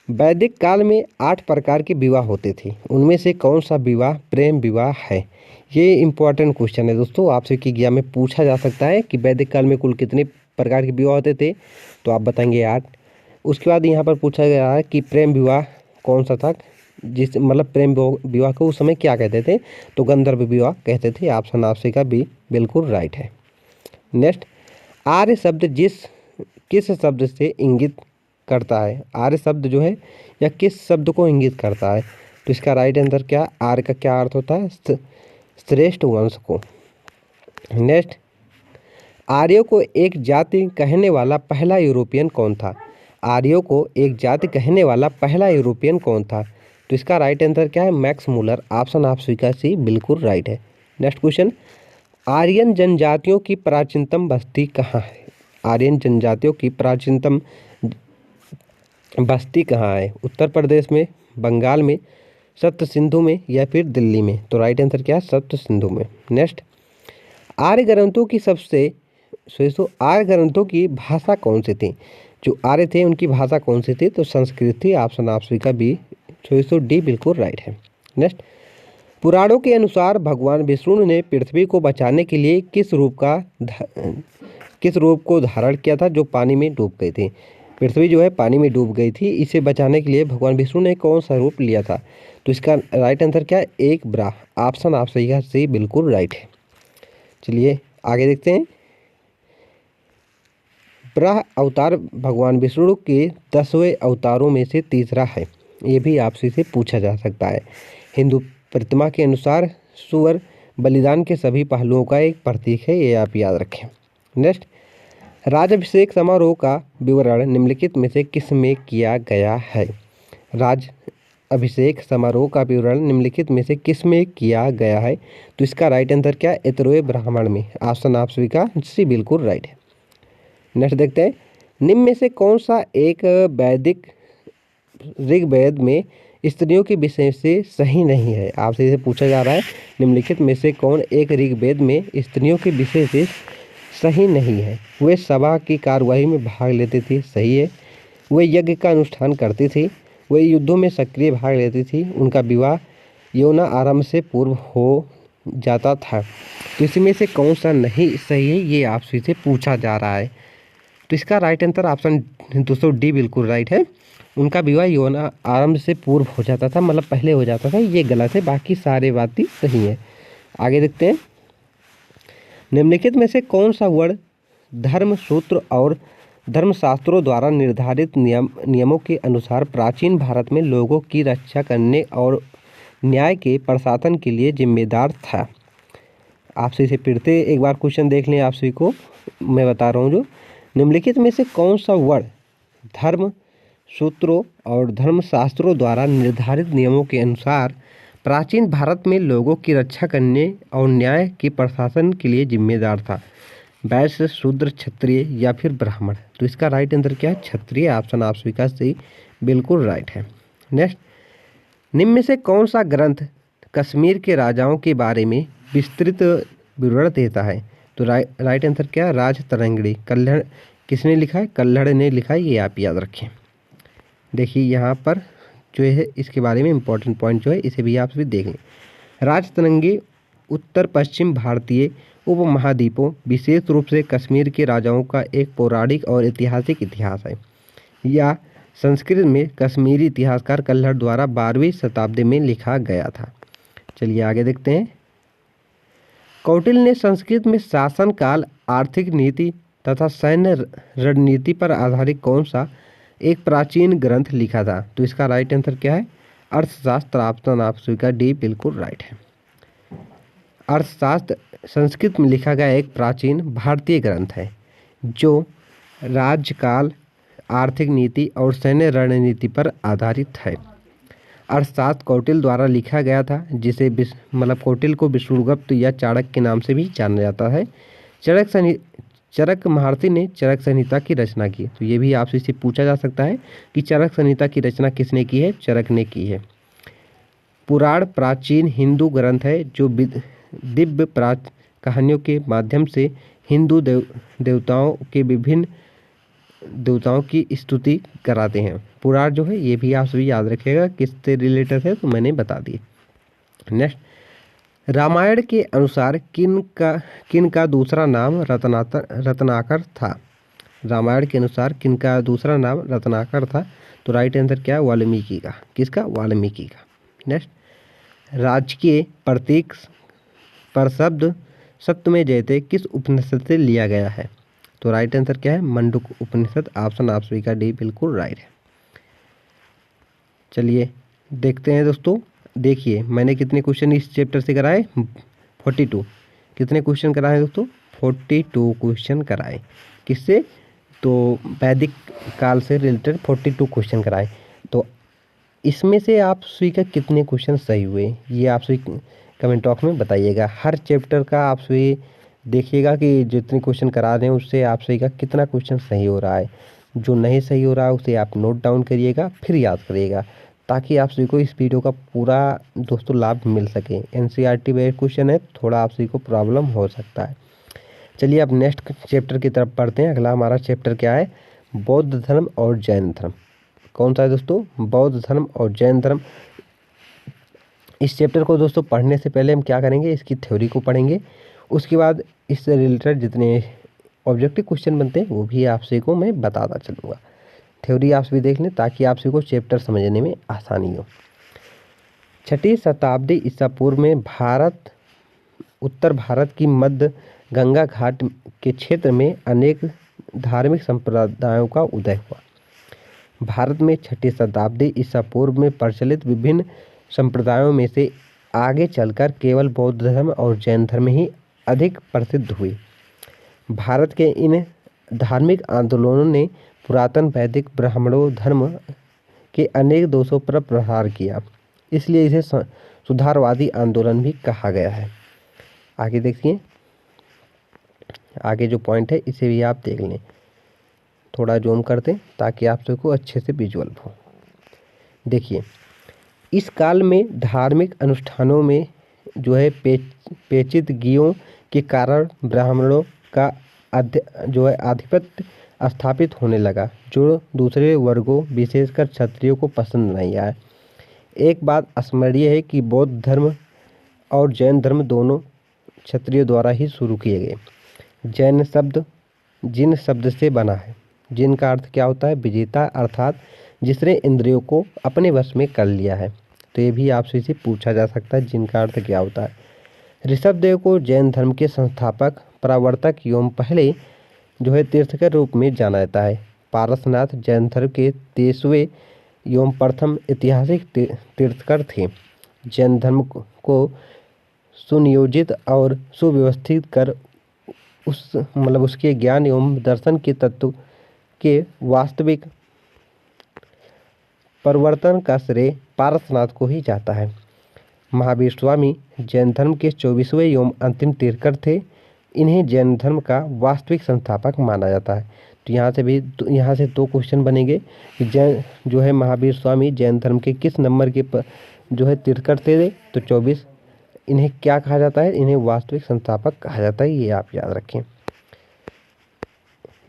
वैदिक काल में 8 प्रकार के विवाह होते थे, उनमें से कौन सा विवाह प्रेम विवाह है? ये इंपॉर्टेंट क्वेश्चन है दोस्तों, आपसे कि एग्जाम में पूछा जा सकता है कि वैदिक काल में कुल कितने प्रकार के विवाह होते थे, तो आप बताएंगे 8। उसके बाद यहाँ पर पूछा गया है कि प्रेम विवाह कौन सा था, जिस मतलब प्रेम विवाह को उस समय क्या कहते थे, तो गंधर्व विवाह कहते थे। ऑप्शन आपसे का भी बिल्कुल राइट है। नेक्स्ट, आर्य शब्द किस शब्द से इंगित करता है? आर्य शब्द जो है या किस शब्द को इंगित करता है? तो इसका राइट आंसर क्या? आर्य का क्या अर्थ होता है? श्रेष्ठ वंश को। नेक्स्ट, आर्यों को एक जाति कहने वाला पहला यूरोपियन कौन था? आर्यों को एक जाति कहने वाला पहला यूरोपियन कौन था? तो इसका राइट आंसर क्या है? Max Muller. ऑप्शन आप स्वीकार सी बिल्कुल राइट है। नेक्स्ट क्वेश्चन, आर्यन जनजातियों की प्राचीनतम बस्ती कहाँ है? आर्यन जनजातियों की प्राचीनतम बस्ती कहाँ है? उत्तर प्रदेश में, बंगाल में, सप्त सिंधु में या फिर दिल्ली में? तो राइट आंसर क्या है? सप्त सिंधु में। नेक्स्ट, आर्य ग्रंथों की भाषा कौन सी थी? जो आर्य थे उनकी भाषा कौन सी थी? तो संस्कृत थी। ऑप्शन आप सभी का बी डी बिल्कुल राइट है। नेक्स्ट, पुराणों के अनुसार भगवान विष्णु ने पृथ्वी को बचाने के लिए किस रूप को धारण किया था जो पानी में डूब गई थी? पृथ्वी जो है पानी में डूब गई थी, इसे बचाने के लिए भगवान विष्णु ने कौन सा रूप लिया था? तो इसका राइट आंसर क्या है? एक ब्राह। ऑप्शन आप सही का सी बिल्कुल राइट है। चलिए आगे देखते हैं। ब्राह अवतार भगवान विष्णु के 10वें अवतारों में से तीसरा है, ये भी आपसे से पूछा जा सकता है। हिंदू प्रतिमा के अनुसार सूअर बलिदान के सभी पहलुओं का एक प्रतीक है, ये आप याद रखें। नेक्स्ट, राज्याभिषेक समारोह का विवरण निम्नलिखित में से किस में किया गया है? राज अभिषेक समारोह का विवरण निम्नलिखित में से किस में किया गया है? तो इसका राइट आंसर क्या है? एतरोए ब्राह्मण में। ऑप्शन आप सभी का सी बिल्कुल राइट है। नेक्स्ट देखते हैं, निम्न में से कौन सा एक वैदिक ऋग्वेद में स्त्रियों के विषय से सही नहीं है? आपसे इसे पूछा जा रहा है निम्नलिखित में से कौन एक ऋग्वेद में स्त्रियों के विषय से सही नहीं है? वे सभा की कार्यवाही में भाग लेती थी, सही है। वे यज्ञ का अनुष्ठान करती थी, वे युद्धों में सक्रिय भाग लेती थी, उनका विवाह यौन आरंभ से पूर्व हो जाता था। तो इसमें से कौन सा नहीं सही है, ये आपसे से पूछा जा रहा है। तो इसका राइट आंसर ऑप्शन दोस्तों डी बिल्कुल राइट है। उनका विवाह यौन आरंभ से पूर्व हो जाता था, मतलब पहले हो जाता था, ये गलत है, बाकी सारे बातें सही है। आगे देखते हैं, निम्नलिखित में से कौन सा वर्ण धर्म सूत्र और धर्मशास्त्रों द्वारा निर्धारित नियमों के अनुसार प्राचीन भारत में लोगों की रक्षा करने और न्याय के प्रशासन के लिए जिम्मेदार था? आपसे इसे फिर से एक बार क्वेश्चन देख लें, आप सभी को मैं बता रहा हूँ। जो निम्नलिखित में से कौन सा वर्ण धर्म सूत्रों और धर्मशास्त्रों द्वारा निर्धारित नियमों के अनुसार प्राचीन भारत में लोगों की रक्षा करने और न्याय के प्रशासन के लिए जिम्मेदार था? वैश्य, शूद्र, क्षत्रिय या फिर ब्राह्मण? तो इसका राइट आंसर क्या है? क्षत्रिय। ऑप्शन आप स्वीकार से बिल्कुल राइट है। नेक्स्ट, निम्न में से कौन सा ग्रंथ कश्मीर के राजाओं के बारे में विस्तृत विवरण देता है? तो राइट आंसर क्या है? राजतरंगिणी। कल्हड़ किसने लिखा है? कल्हड़ ने लिखा है, ये आप याद रखें। देखिए यहाँ पर जो है इसके बारे में इंपॉर्टेंट पॉइंट जो है इसे भी आप भी देख लें। राजतरंगी उत्तर पश्चिम भारतीय उपमहाद्वीपों विशेष रूप से कश्मीर के राजाओं का एक पौराणिक और ऐतिहासिक इतिहास है। यह संस्कृत में कश्मीरी इतिहासकार कल्हड़ द्वारा 12वीं शताब्दी में लिखा गया था। चलिए आगे देखते हैं। कौटिल्य ने संस्कृत में शासन काल, आर्थिक नीति तथा सैन्य रणनीति पर आधारित कौन सा एक प्राचीन ग्रंथ लिखा था? तो इसका राइट आंसर क्या है? अर्थशास्त्र ऑप्शन आपसी का डी बिल्कुल राइट है। अर्थशास्त्र संस्कृत में लिखा गया एक प्राचीन भारतीय ग्रंथ है जो राज्यकाल, आर्थिक नीति और सैन्य रणनीति पर आधारित है। अर्थशास्त्र कौटिल्य द्वारा लिखा गया था, जिसे कौटिल्य को विष्णुगुप्त या चाणक्य के नाम से भी जाना जाता है। चरक महर्षि ने चरक संहिता की रचना की। तो ये भी आपसे इसे पूछा जा सकता है कि चरक संहिता की रचना किसने की है? चरक ने की है। पुराण प्राचीन हिंदू ग्रंथ है जो दिव्य कहानियों के माध्यम से हिंदू देवताओं के विभिन्न देवताओं की स्तुति कराते हैं। पुराण जो है ये भी आप सभी याद रखिएगा किससे रिलेटेड है, तो मैंने बता दी। नेक्स्ट, रामायण के अनुसार किन का दूसरा नाम रत्नाकर था? रामायण के अनुसार किन का दूसरा नाम रत्नाकर था? तो राइट आंसर क्या है? वाल्मीकि का। किसका? वाल्मीकि का। नेक्स्ट, राजकीय प्रतीक पर शब्द सत्यमेव जयते किस उपनिषद से लिया गया है? तो राइट आंसर क्या है? मंडूक उपनिषद। ऑप्शन आप सभी का डी बिल्कुल राइट है। चलिए देखते हैं दोस्तों। देखिए मैंने कितने क्वेश्चन इस चैप्टर से कराए? 42। कितने क्वेश्चन कराए दोस्तों? 42 क्वेश्चन कराए। किससे? तो वैदिक काल से रिलेटेड 42 क्वेश्चन कराए। तो इसमें से आप सभी का कितने क्वेश्चन सही हुए ये आप सभी कमेंट बॉक्स में बताइएगा। हर चैप्टर का आप सभी देखिएगा कि जितने क्वेश्चन करा रहे हैं उससे आप सभी का कितना क्वेश्चन सही हो रहा है। जो नहीं सही हो रहा है उसे आप नोट डाउन करिएगा, फिर याद करिएगा, ताकि आप सभी को इस वीडियो का पूरा दोस्तों लाभ मिल सके। एनसीईआरटी बेस्ड क्वेश्चन है, थोड़ा आप सभी को प्रॉब्लम हो सकता है। चलिए अब नेक्स्ट चैप्टर की तरफ पढ़ते हैं। अगला हमारा चैप्टर क्या है? बौद्ध धर्म और जैन धर्म। कौन सा है दोस्तों? बौद्ध धर्म और जैन धर्म। इस चैप्टर को दोस्तों पढ़ने से पहले हम क्या करेंगे? इसकी थ्योरी को पढ़ेंगे। उसके बाद इससे रिलेटेड जितने ऑब्जेक्टिव क्वेश्चन बनते हैं वो भी आप सभी को मैं बताता चलूँगा। थ्योरी आप सभी देख लें ताकि आप सभी को चैप्टर समझने में आसानी हो। 6वीं शताब्दी ईसा पूर्व में उत्तर भारत की मध्य गंगा घाट के क्षेत्र में अनेक धार्मिक संप्रदायों का उदय हुआ। भारत में 6वीं शताब्दी ईसा पूर्व में प्रचलित विभिन्न संप्रदायों में से आगे चलकर केवल बौद्ध धर्म और जैन धर्म ही अधिक प्रसिद्ध हुई। भारत के इन धार्मिक आंदोलनों ने पुरातन वैदिक ब्राह्मणों धर्म के अनेक दोषों पर प्रहार किया, इसलिए इसे सुधारवादी आंदोलन भी कहा गया है। आगे देखिए, आगे जो पॉइंट है इसे भी आप देख लें। थोड़ा जूम करते हैं ताकि आप सबको अच्छे से विजुअल हो। देखिए, इस काल में धार्मिक अनुष्ठानों में जो है पेचीदगियों के कारण ब्राह्मणों का आधिपत्य स्थापित होने लगा, जो दूसरे वर्गों विशेषकर क्षत्रियों को पसंद नहीं आया। एक बात स्मरणीय है कि बौद्ध धर्म और जैन धर्म दोनों क्षत्रियों द्वारा ही शुरू किए गए। जैन शब्द जिन शब्द से बना है, जिनका अर्थ क्या होता है? विजेता, अर्थात जिसने इंद्रियों को अपने वश में कर लिया है। तो ये भी आपसे इसे पूछा जा सकता है, जिनका अर्थ क्या होता है। ऋषभदेव को जैन धर्म के संस्थापक, प्रवर्तक एवं पहले जो है तीर्थकर रूप में जाना जाता है। पारसनाथ जैन धर्म के 23वें एवं प्रथम ऐतिहासिक तीर्थकर थे। जैन धर्म को सुनियोजित और सुव्यवस्थित कर उसके ज्ञान एवं दर्शन के तत्व के वास्तविक परिवर्तन का श्रेय पारसनाथ को ही जाता है। महावीर स्वामी जैन धर्म के 24वें एवं अंतिम तीर्थकर थे। इन्हें जैन धर्म का वास्तविक संस्थापक माना जाता है। तो यहाँ से 2 क्वेश्चन बनेंगे कि जैन जो है महावीर स्वामी जैन धर्म के किस नंबर के जो है तीर्थकर थे? तो 24। इन्हें क्या कहा जाता है? इन्हें वास्तविक संस्थापक कहा जाता है, ये आप याद रखें।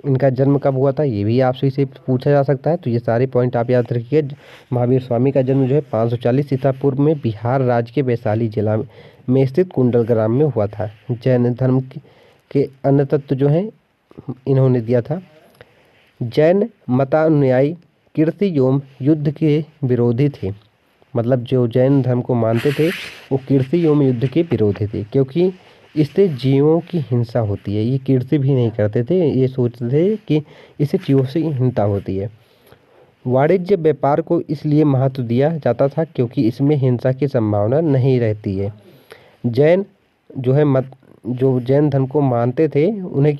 इनका जन्म कब हुआ था ये भी आपसे इसे पूछा जा सकता है, तो ये सारे पॉइंट आप याद रखिए। महावीर स्वामी का जन्म जो है 540 ईसा पूर्व में बिहार राज्य के वैशाली जिला में स्थित कुंडल ग्राम में हुआ था। जैन धर्म के अन्य तत्व जो हैं इन्होंने दिया था। जैन मतानुयायी कीर्ति एवं युद्ध के विरोधी थे। मतलब जो जैन धर्म को मानते थे वो कीर्ति एवं युद्ध के विरोधी थे, क्योंकि इससे जीवों की हिंसा होती है। ये कीर्ति भी नहीं करते थे, ये सोचते थे कि इससे जीवों से हिंसा होती है। वाणिज्य व्यापार को इसलिए महत्व दिया जाता था क्योंकि इसमें हिंसा की संभावना नहीं रहती है। जैन जो है मत जो जैन धर्म को मानते थे उन्हें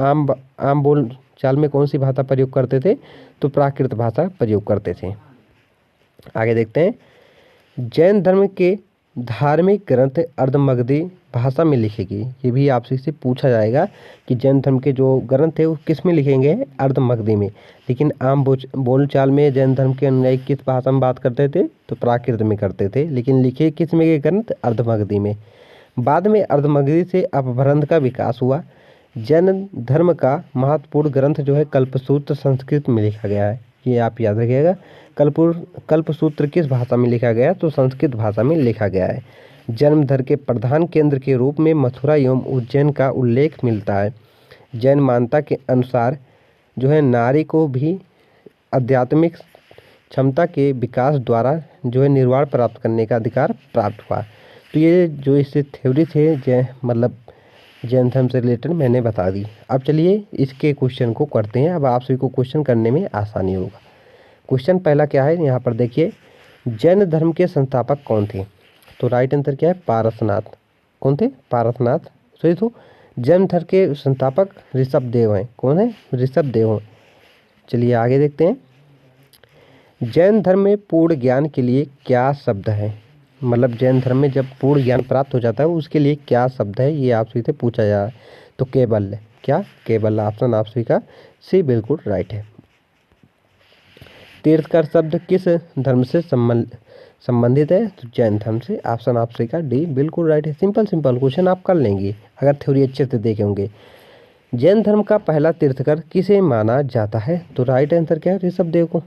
आम बोल चाल में कौन सी भाषा प्रयोग करते थे, तो प्राकृत भाषा प्रयोग करते थे। आगे देखते हैं, जैन धर्म के धार्मिक ग्रंथ अर्धमगधी भाषा में लिखेगी। ये भी आपसे से पूछा जाएगा कि जैन धर्म के जो ग्रंथ है वो किस में लिखेंगे, अर्धमगधी में। लेकिन आम बोलचाल में जैन धर्म के अनुयायी किस भाषा में बात करते थे, तो प्राकृत में करते थे। लेकिन लिखे किस में के ग्रंथ, अर्धमगधी में। बाद में अर्धमगधी से अपभ्रंश का विकास हुआ। जैन धर्म का महत्वपूर्ण ग्रंथ जो है कल्पसूत्र संस्कृत में लिखा गया है, ये आप याद रखिएगा। कल्पसूत्र किस भाषा में लिखा गया, तो संस्कृत भाषा में लिखा गया है। जन्म धर्म के प्रधान केंद्र के रूप में मथुरा एवं उज्जैन का उल्लेख मिलता है। जैन मान्यता के अनुसार जो है नारी को भी आध्यात्मिक क्षमता के विकास द्वारा जो है निर्वाण प्राप्त करने का अधिकार प्राप्त हुआ। तो ये जो इससे थ्योरी थे जैन धर्म से रिलेटेड मैंने बता दी। अब चलिए इसके क्वेश्चन को करते हैं। अब आप सभी को क्वेश्चन करने में आसानी होगा। क्वेश्चन पहला क्या है, यहाँ पर देखिए, जैन धर्म के संस्थापक कौन थे, तो राइट आंसर क्या है, पारसनाथ। कौन थे, पारसनाथ। सही। तो जैन धर्म के संस्थापक ऋषभदेव हैं। कौन है, ऋषभदेव हैं। चलिए आगे देखते हैं, जैन धर्म में पूर्ण ज्ञान के लिए क्या शब्द है, मतलब जैन धर्म में जब पूर्ण ज्ञान प्राप्त हो जाता है उसके लिए क्या शब्द है, ये आप सभी से पूछा जा रहा है। तो केवल, क्या, केवल। ऑप्शन आप सभी का सी बिल्कुल राइट है। तीर्थकर शब्द किस धर्म से संबंधित है, तो जैन धर्म से। ऑप्शन आप सभी का डी बिल्कुल राइट है। सिंपल क्वेश्चन आप कर लेंगे अगर थ्योरी अच्छे से देखे होंगे। जैन धर्म का पहला तीर्थकर किसे माना जाता है, तो राइट आंसर क्या है, ऋषभदेव को।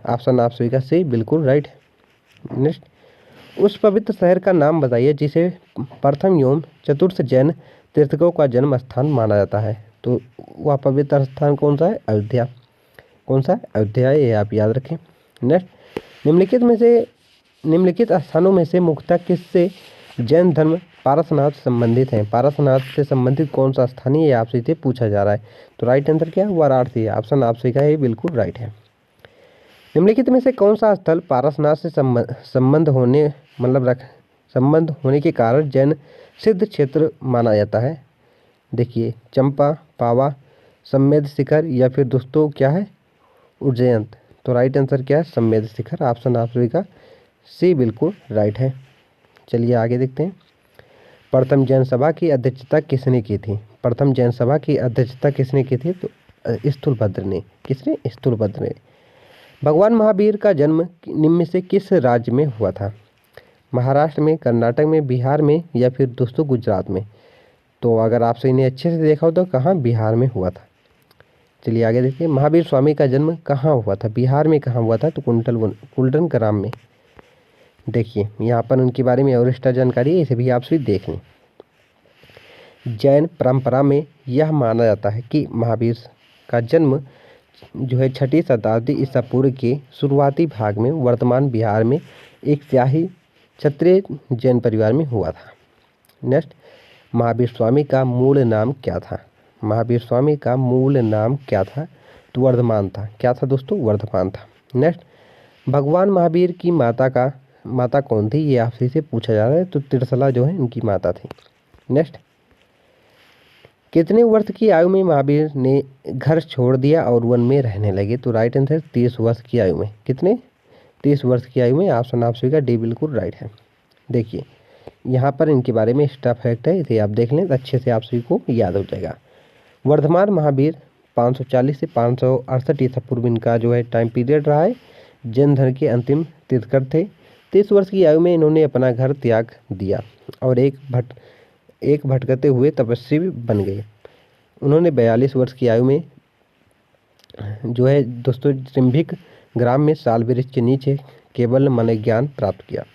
ऑप्शन आप सभी का सी बिल्कुल राइट है। नेक्स्ट, उस पवित्र शहर का नाम बताइए जिसे प्रथम एवं चतुर्थ जैन तीर्थकों का जन्म स्थान माना जाता है। तो वह पवित्र स्थान कौन सा है, अयोध्या। कौन सा, अयोध्या, ये आप याद रखें। नेक्स्ट, निम्नलिखित स्थानों में से मुख्यतः किससे जैन धर्म पारसनाथ संबंधित हैं। पारसनाथ से संबंधित कौन सा स्थान है, ये आपसे से पूछा जा रहा है। तो राइट आंसर क्या है, वाराणसी। ऑप्शन आप सभी का ये बिल्कुल राइट है। निम्नलिखित में से कौन सा स्थल पारसनाथ से संबंध होने के कारण जैन सिद्ध क्षेत्र माना जाता है। देखिए, चंपा, पावा, सम्मेद शिखर, या फिर दोस्तों क्या है, उज्जैन। तो राइट आंसर क्या है, सम्मेद शिखर। ऑप्शन आप सभी का सी बिल्कुल राइट है। चलिए आगे देखते हैं, प्रथम जैन सभा की अध्यक्षता किसने की थी। प्रथम जैन सभा की अध्यक्षता किसने की थी, तो स्थूलभद्र ने। किसने, स्थूलभद्र ने। भगवान महावीर का जन्म निम्न में से किस राज्य में हुआ था। महाराष्ट्र में, कर्नाटक में, बिहार में, या फिर दोस्तों गुजरात में। तो अगर आप सभी ने अच्छे से देखा हो तो कहाँ, बिहार में हुआ था। चलिए आगे देखिए, महावीर स्वामी का जन्म कहाँ हुआ था, बिहार में कहाँ हुआ था, तो कुंडल ग्राम में। देखिए यहाँ पर उनके बारे में और एक्स्ट्रा जानकारी है, इसे भी आप सभी देख लें। जैन परंपरा में यह माना जाता है कि महावीर का जन्म जो है 6वीं शताब्दी ईसा पूर्व के शुरुआती भाग में वर्तमान बिहार में एक शाही क्षत्रिय जैन परिवार में हुआ था। नेक्स्ट, महावीर स्वामी का मूल नाम क्या था। महावीर स्वामी का मूल नाम क्या था, तो वर्धमान था। क्या था दोस्तों, वर्धमान था। नेक्स्ट, भगवान महावीर की माता कौन थी, ये आपसे से पूछा जा रहा है। तो त्रिशला जो है इनकी माता थी। नेक्स्ट, कितने वर्ष की आयु में महावीर ने घर छोड़ दिया और वन में रहने लगे। तो राइट आंसर 30 वर्ष की आयु में। कितने, 30 वर्ष की आयु में। ऑप्शन आप सभी का डी बिल्कुल राइट है। देखिए यहाँ पर इनके बारे में एक्स्ट्रा फैक्ट है, इसे आप देख लें तो अच्छे से आप सभी को याद हो जाएगा। वर्धमान महावीर 540 से 568 ईसा पूर्व इनका जो है टाइम पीरियड रहा है। जैन धर्म के अंतिम तीर्थकर थे। 30 वर्ष की आयु में इन्होंने अपना घर त्याग दिया और एक भटकते हुए तपस्वी बन गए। उन्होंने 42 वर्ष की आयु में जो है दोस्तों त्रिम्भिक ग्राम में साल वृक्ष के नीचे केवल मन ज्ञान प्राप्त किया।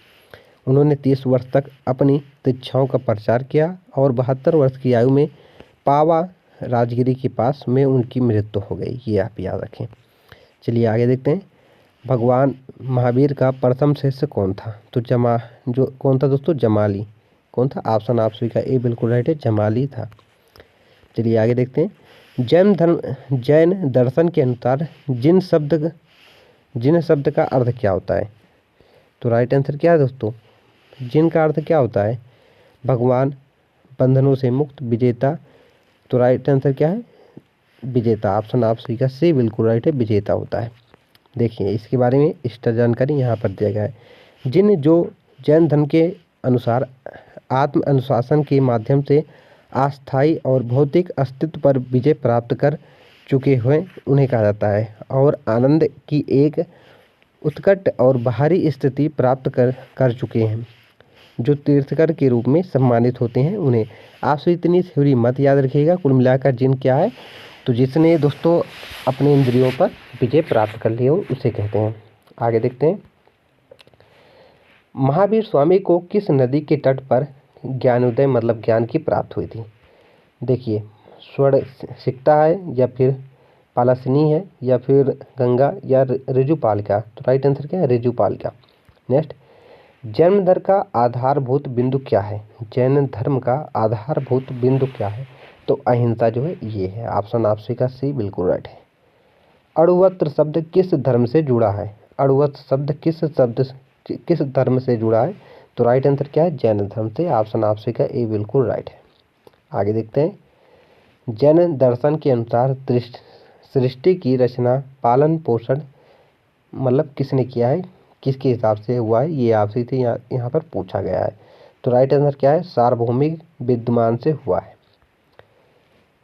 उन्होंने 30 वर्ष तक अपनी दीक्षाओं का प्रचार किया और 72 वर्ष की आयु में पावा राजगिरी के पास में उनकी मृत्यु हो गई। ये आप याद रखें। चलिए आगे देखते हैं, भगवान महावीर का प्रथम शिष्य कौन था। तो कौन था दोस्तों, जमाली। कौन था, ऑप्शन आप सभी का ए बिल्कुल राइट है, जमाली था। चलिए आगे देखते हैं, जैन दर्शन के अनुसार जिन शब्द जिन शब्द का अर्थ क्या होता है? तो राइट आंसर क्या है दोस्तों? जिन का अर्थ क्या होता है? भगवान, बंधनों से मुक्त, विजेता। तो राइट आंसर क्या है? विजेता। ऑप्शन आप सी का सी बिल्कुल राइट है, विजेता होता है। देखिए इसके बारे में एक्स्ट्रा जानकारी यहाँ पर दिया गया है। जिन जो जैन धर्म के अनुसार आत्म अनुशासन के माध्यम से अस्थायी और भौतिक अस्तित्व पर विजय प्राप्त कर चुके हुए उन्हें कहा जाता है, और आनंद की एक उत्कट और बाहरी स्थिति प्राप्त कर चुके हैं, जो तीर्थकर के रूप में सम्मानित होते हैं उन्हें। आपसे इतनी थ्योरी मत याद रखिएगा। कुल मिलाकर जिन क्या है? तो जिसने दोस्तों अपने इंद्रियों पर विजय प्राप्त कर लिया हो उसे कहते हैं। आगे देखते हैं। महावीर स्वामी को किस नदी के तट पर ज्ञानोदय मतलब ज्ञान की प्राप्त हुई थी? देखिए स्वर्ण सिकता है, या फिर पालासनी है, या फिर गंगा, या ऋजुपाल का। तो राइट आंसर क्या है? ऋजुपाल का। नेक्स्ट, जैन धर्म का आधारभूत बिंदु क्या है? जैन धर्म का आधारभूत बिंदु क्या है? तो अहिंसा जो है ये है। ऑप्शन आप सी का सी बिल्कुल राइट है। अणुवस्त्र शब्द किस धर्म से जुड़ा है? अणुवस्त्र शब्द किस धर्म से जुड़ा है? तो राइट आंसर क्या है? जैन धर्म से। ऑप्शन आप सी का ए बिल्कुल राइट है। आगे देखते हैं। जैन दर्शन के अनुसार सृष्टि की रचना, पालन पोषण मतलब किसने किया है, किसके हिसाब से हुआ है, ये आपसे थे यहाँ पर पूछा गया है। तो राइट आंसर क्या है? सार्वभौमिक विद्यमान से हुआ है,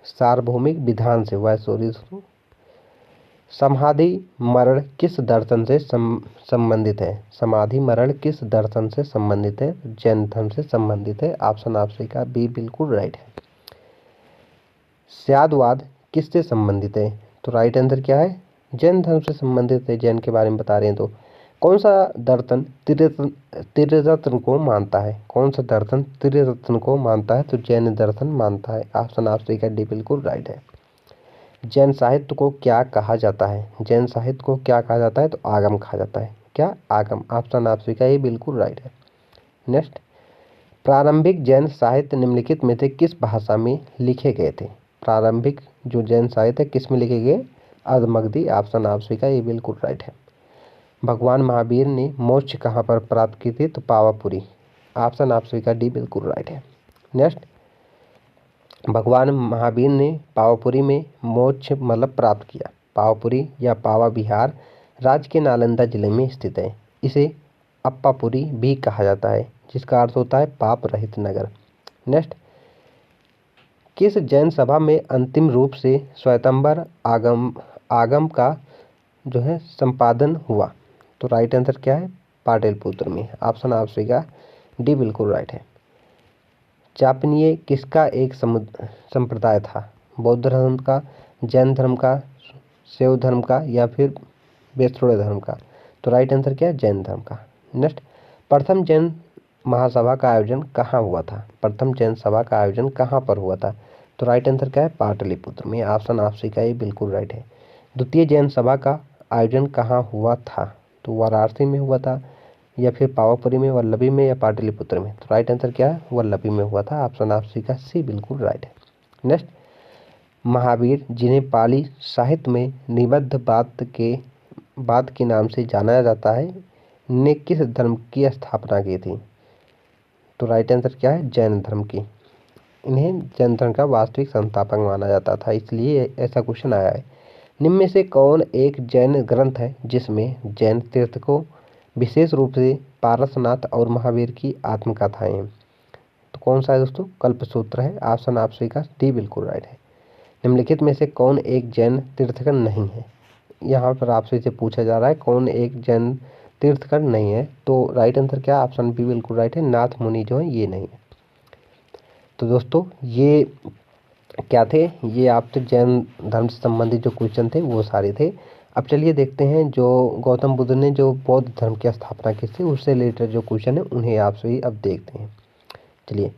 सार्वभौमिक विधान से हुआ है। सॉरी दोस्तों। समाधि मरण किस दर्शन से संबंधित है? समाधि मरण किस दर्शन से संबंधित है? जैन धर्म से संबंधित है। ऑप्शन आपसे का बी बिल्कुल राइट है। स्यादवाद किससे संबंधित है? तो राइट आंसर क्या है? जैन धर्म से संबंधित है। जैन के बारे में बता रहे हैं। तो कौन सा दर्शन त्रिरत्न को मानता है? कौन सा दर्शन त्रिरत्न को मानता है? तो जैन दर्शन मानता है। ऑप्शन आपसे का डी बिल्कुल राइट है। जैन साहित्य को क्या कहा जाता है? जैन साहित्य को क्या कहा जाता है? तो आगम कहा जाता है। क्या? आगम। ऑप्शन आपसे का ये बिल्कुल राइट है। नेक्स्ट, प्रारंभिक जैन साहित्य निम्नलिखित में से किस भाषा में लिखे गए थे? प्रारंभिक जो जैन साहित्य किस में लिखे गए? अधमगधी। ऑप्शन आपसे का ये बिल्कुल राइट है। भगवान महावीर ने मोक्ष कहाँ पर प्राप्त की थी? तो पावापुरी। ऑप्शन आपसे का डी बिल्कुल राइट है। नेक्स्ट, भगवान महावीर ने पावापुरी में मोक्ष मतलब प्राप्त किया। पावापुरी या पावा विहार राज्य के नालंदा जिले में स्थित है। इसे अप्पापुरी भी कहा जाता है, जिसका अर्थ होता है पाप रहित नगर। नेक्स्ट, किस जैन सभा में अंतिम रूप से श्वेतांबर आगम का जो है संपादन हुआ? तो राइट आंसर क्या है? पाटलिपुत्र में। ऑप्शन आपसे का डी बिल्कुल राइट है। चापनीय किसका एक संप्रदाय था? बौद्ध धर्म का, जैन धर्म का, शैव धर्म का, या फिर वैष्णव धर्म का? तो राइट आंसर क्या है? जैन धर्म का। नेक्स्ट, प्रथम जैन महासभा का आयोजन कहाँ हुआ था? प्रथम जैन सभा का आयोजन कहाँ पर हुआ था? तो राइट आंसर क्या है? पाटलिपुत्र में। ऑप्शन आपसे का ये बिल्कुल राइट है। द्वितीय जैन सभा का आयोजन कहाँ हुआ था? तो वाराणसी में हुआ था, या फिर पावापुरी में, वल्लभी में, या पाटलिपुत्र में? तो राइट आंसर क्या है? वल्लभी में हुआ था। ऑप्शन आपसी का सी बिल्कुल राइट है। नेक्स्ट, महावीर जिन्हें पाली साहित्य में निबद्ध बात के नाम से जाना जाता है, ने किस धर्म की स्थापना की थी? तो राइट आंसर क्या है? जैन धर्म की। इन्हें जैन धर्म का वास्तविक संस्थापक माना जाता था, इसलिए ऐसा क्वेश्चन आया है। निम्न में से कौन एक जैन ग्रंथ है जिसमें जैन तीर्थकों विशेष रूप से पारसनाथ और महावीर की आत्मकथाएं हैं? तो कौन सा है दोस्तों? कल्पसूत्र है। ऑप्शन आपसे का डी बिल्कुल राइट है। निम्नलिखित में से कौन एक जैन तीर्थकर नहीं है? यहाँ पर आपसे से पूछा जा रहा है कौन एक जैन तीर्थकर नहीं है। तो राइट आंसर क्या? ऑप्शन बी बिल्कुल राइट है। नाथ मुनि जो है ये नहीं है। तो दोस्तों ये क्या थे? ये आपसे जैन धर्म से संबंधित जो क्वेश्चन थे वो सारे थे। अब चलिए देखते हैं जो गौतम बुद्ध ने जो बौद्ध धर्म की स्थापना की थी उससे रिलेटेड जो क्वेश्चन है उन्हें आपसे ही अब देखते हैं। चलिए,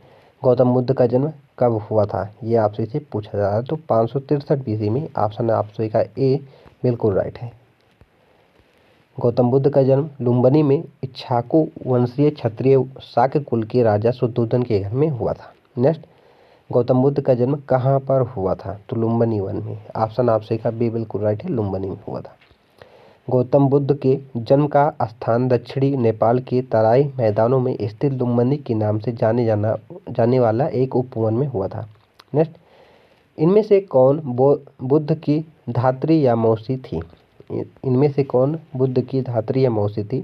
गौतम बुद्ध का जन्म कब हुआ था? ये आपसे से पूछा जा रहा है। तो 563 BC में। ऑप्शन आपसे का ए बिल्कुल राइट है। गौतम बुद्ध का जन्म लुम्बिनी में इक्ष्वाकु वंशीय क्षत्रिय शाक्य कुल के राजा शुद्धोधन के घर में हुआ था। नेक्स्ट, गौतम बुद्ध का जन्म कहाँ पर हुआ था? तो लुम्बिनी वन में। ऑप्शन आपसे का बी बिल्कुल राइट है। लुम्बिनी में हुआ था। गौतम बुद्ध के जन्म का स्थान दक्षिणी नेपाल के तराई मैदानों में स्थित लुम्बिनी के नाम से जाने वाला एक उपवन में हुआ था। नेक्स्ट, इनमें से कौन बुद्ध की धात्री या मौसी थी? इनमें से कौन बुद्ध की धात्री या मौसी थी?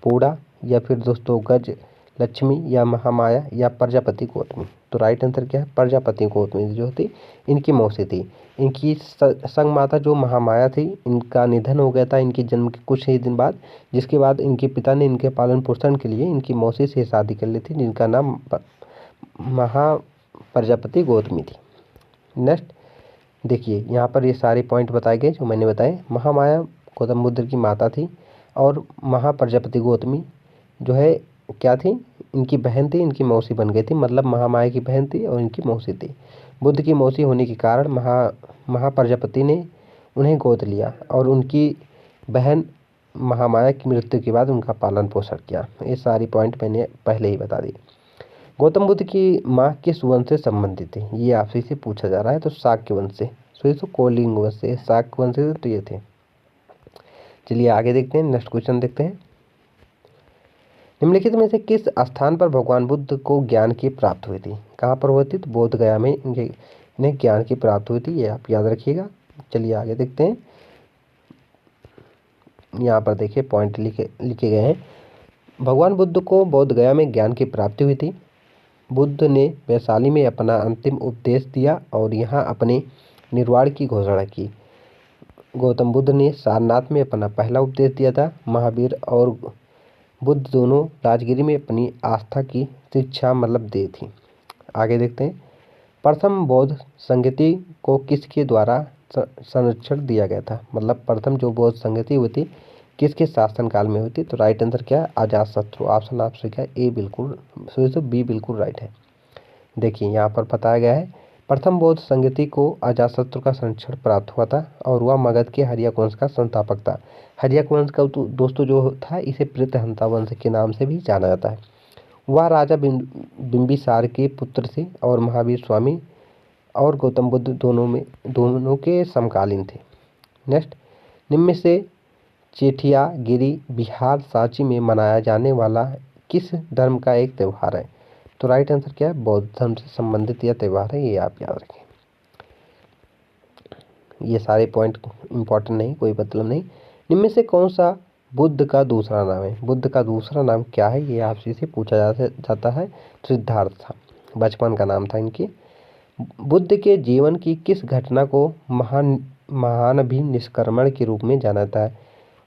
पूड़ा या फिर दोस्तों गज लक्ष्मी या महामाया या प्रजापति गौतमी? तो राइट आंसर क्या है? प्रजापति गौतमी जो थी इनकी मौसी थी। इनकी संग माता जो महामाया थी, इनका निधन हो गया था इनके जन्म के कुछ ही दिन बाद, जिसके बाद इनके पिता ने इनके पालन पोषण के लिए इनकी मौसी से शादी कर ली थी, जिनका नाम महा प्रजापति गौतमी थी। नेक्स्ट देखिए, यहाँ पर ये सारे पॉइंट बताए गए जो मैंने बताए। महामाया गौतम बुद्ध की माता थी और महाप्रजापति गौतमी जो है क्या थी? इनकी बहन थी, इनकी मौसी बन गई थी, मतलब महामाया की बहन थी और इनकी मौसी थी। बुद्ध की मौसी होने के कारण महाप्रजापति ने उन्हें गोद लिया और उनकी बहन महामाया की मृत्यु के बाद उनका पालन पोषण किया। ये सारी पॉइंट मैंने पहले ही बता दी। गौतम बुद्ध की माँ किस वंश से संबंधित थी? ये आपसे से पूछा जा रहा है। तो शाक्य वंश से, तो कौलिंग वंश से, शाक्य वंश से तो ये थे। चलिए आगे देखते हैं, नेक्स्ट क्वेश्चन देखते हैं। निम्नलिखित में से किस स्थान पर भगवान बुद्ध को ज्ञान की प्राप्ति हुई थी? कहाँ पर हुई थी? तो बोध गया में इन्हें ज्ञान की प्राप्ति हुई थी, ये आप याद रखिएगा। चलिए आगे देखते हैं। यहाँ पर देखिए पॉइंट लिखे गए हैं। भगवान बुद्ध को बोध गया में ज्ञान की प्राप्ति हुई थी। बुद्ध ने वैशाली में अपना अंतिम उपदेश दिया और यहाँ अपने निर्वाण की घोषणा की। गौतम बुद्ध ने सारनाथ में अपना पहला उपदेश दिया था। महावीर और बुद्ध दोनों राजगिरी में अपनी आस्था की शिक्षा दी थी। आगे देखते हैं। प्रथम बौद्ध संगति को किसके द्वारा संरक्षण दिया गया था? मतलब प्रथम जो बौद्ध संगति हुई थी किसके शासनकाल में हुई थी? तो राइट आंसर क्या है? अजातशत्रु। ऑप्शन आपसे क्या है? ए बिल्कुल, तो बी बिल्कुल राइट है। देखिए यहाँ पर बताया गया है प्रथम बौद्ध संगति को अजातशत्रु का संरक्षण प्राप्त हुआ था और वह मगध के हर्यक वंश का संस्थापक था। हर्यक वंश का दोस्तों जो था इसे प्रीतहंता वंश के नाम से भी जाना जाता है। वह राजा बिंबिसार के पुत्र थे और महावीर स्वामी और गौतम बुद्ध दोनों के समकालीन थे। नेक्स्ट, निम्न में से चेठिया गिरी बिहार सांची में मनाया जाने वाला किस धर्म का एक त्यौहार है? तो राइट आंसर क्या है? बौद्ध धर्म से संबंधित यह त्यौहार है, ये आप याद रखें। ये सारे पॉइंट इंपॉर्टेंट नहीं, कोई मतलब नहीं। निम्न में से कौन सा बुद्ध का दूसरा नाम है? बुद्ध का दूसरा नाम क्या है? ये आपसे से पूछा जाता है। सिद्धार्थ था, बचपन का नाम था इनके। बुद्ध के जीवन की किस घटना को महानभिनिष्क्रमण के रूप में जाना जाता है?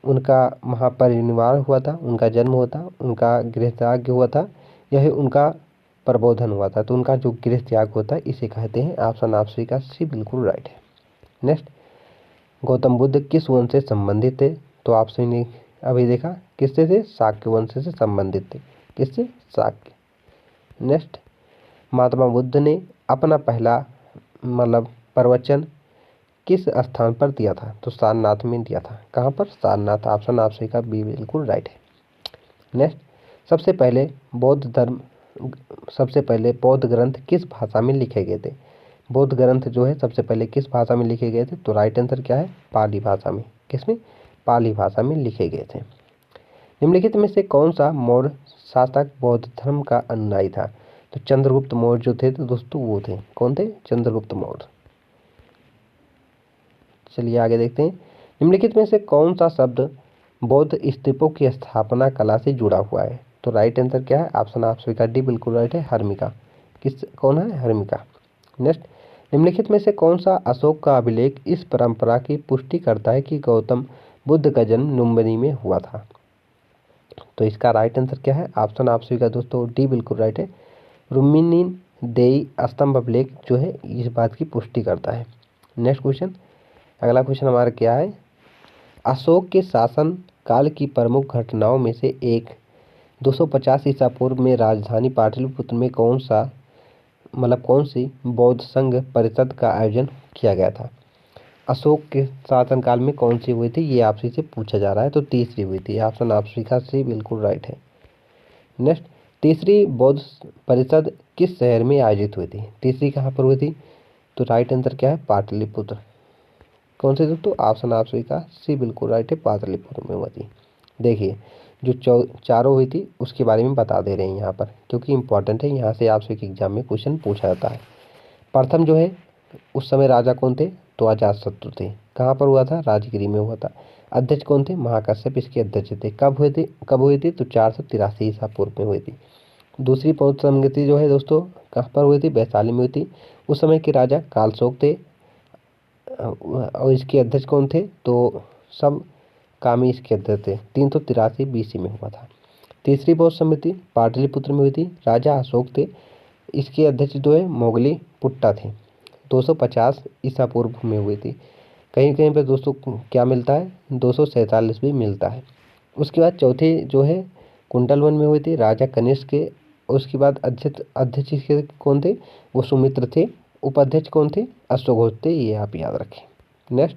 उनका महापरिनिर्वाण हुआ था, उनका जन्म हुआ था, उनका गृह त्याग हुआ था, यह उनका प्रबोधन हुआ था। तो उनका जो गृह त्याग होता है इसे कहते हैं। ऑप्शन आपसे का सी बिल्कुल राइट है। नेक्स्ट, गौतम बुद्ध किस वंश से संबंधित थे? तो आपसे ने अभी देखा किससे थे? शाक्य वंश से संबंधित थे। किससे? शाक्य। नेक्स्ट, महात्मा बुद्ध ने अपना पहला प्रवचन किस स्थान पर दिया था? तो सारनाथ में दिया था। कहाँ पर? सारनाथ। ऑप्शन आपसे का बी बिल्कुल राइट है। नेक्स्ट, सबसे पहले बौद्ध ग्रंथ किस भाषा में लिखे गए थे? बौद्ध ग्रंथ जो है सबसे पहले किस भाषा में लिखे गए थे? तो राइट आंसर क्या है? पाली भाषा में। किसमें? पाली भाषा में लिखे गए थे। निम्नलिखित में से कौन सा मौर्य शासक बौद्ध धर्म का अनुयायी था? तो चंद्रगुप्त मौर्य जो थे तो दोस्तों वो थे। कौन थे? चंद्रगुप्त मौर्य। चलिए आगे देखते हैं। निम्नलिखित में से कौन सा शब्द बौद्ध स्तूपों की स्थापना कला से जुड़ा हुआ है? तो राइट आंसर क्या है? ऑप्शन आप स्वीकार डी बिल्कुल राइट है, हर्मिका। कौन है? हर्मिका। नेक्स्ट, निम्नलिखित में से कौन सा अशोक का अभिलेख इस परंपरा की पुष्टि करता है कि गौतम बुद्ध का जन्म लुम्बिनी में हुआ था? तो इसका राइट आंसर क्या है? ऑप्शन आप स्वीकार दोस्तों डी बिल्कुल राइट है, रुक्मिणी देई स्तंभ अभिलेख जो है इस बात की पुष्टि करता है। नेक्स्ट क्वेश्चन, अगला क्वेश्चन हमारा क्या है? अशोक के शासन काल की प्रमुख घटनाओं में से एक 250 ईसा पूर्व में राजधानी पाटलिपुत्र में कौन सी बौद्ध संघ परिषद का आयोजन किया गया था? अशोक के शासनकाल में कौन सी हुई थी? ये आपसे से पूछा जा रहा है। तो तीसरी हुई थी। ऑप्शन आप स्वीकार से बिल्कुल राइट है। नेक्स्ट, तीसरी बौद्ध परिषद किस शहर में आयोजित हुई थी? तीसरी कहाँ पर हुई थी? तो राइट आंसर क्या है? पाटलिपुत्र। कौन से दोस्तों, ऑप्शन आप सभी का सी बिल्कुल राइट है, पाटलिपुत्र में हुआ थी। देखिए जो चारों हुई थी उसके बारे में बता दे रहे हैं यहाँ पर, क्योंकि इंपॉर्टेंट है, यहाँ से आप सभी के एग्जाम में क्वेश्चन पूछा जाता है। प्रथम जो है उस समय राजा कौन थे, तो अजातशत्रु थे। कहाँ पर हुआ था, राजगिरी में हुआ था। अध्यक्ष कौन थे, महाकश्यप इसके अध्यक्ष थे। कब हुए थे, तो 483 ईसा पूर्व में हुई थी। दूसरी पौध संगति जो है दोस्तों कहाँ पर हुई थी, वैशाली में हुई थी। उस समय के राजा कालशोक थे और इसके अध्यक्ष कौन थे, तो सब कामी इसके अध्यक्ष थे। 383 BC में हुआ था। तीसरी बौद्ध समिति पाटलिपुत्र में हुई थी, राजा अशोक थे, इसके अध्यक्ष जो है मोगली पुट्टा थे। 250 ईसा पूर्व में हुई थी। कहीं कहीं पर दोस्तों क्या मिलता है, 247 भी मिलता है। उसके बाद चौथी जो है कुंडलवन में हुई थी, राजा कनिष्क के। उसके बाद अध्यक्ष इसके कौन थे, वो सुमित्र थे। उपाध्यक्ष कौन थे, अश्वघोष थे, ये आप याद रखें। नेक्स्ट,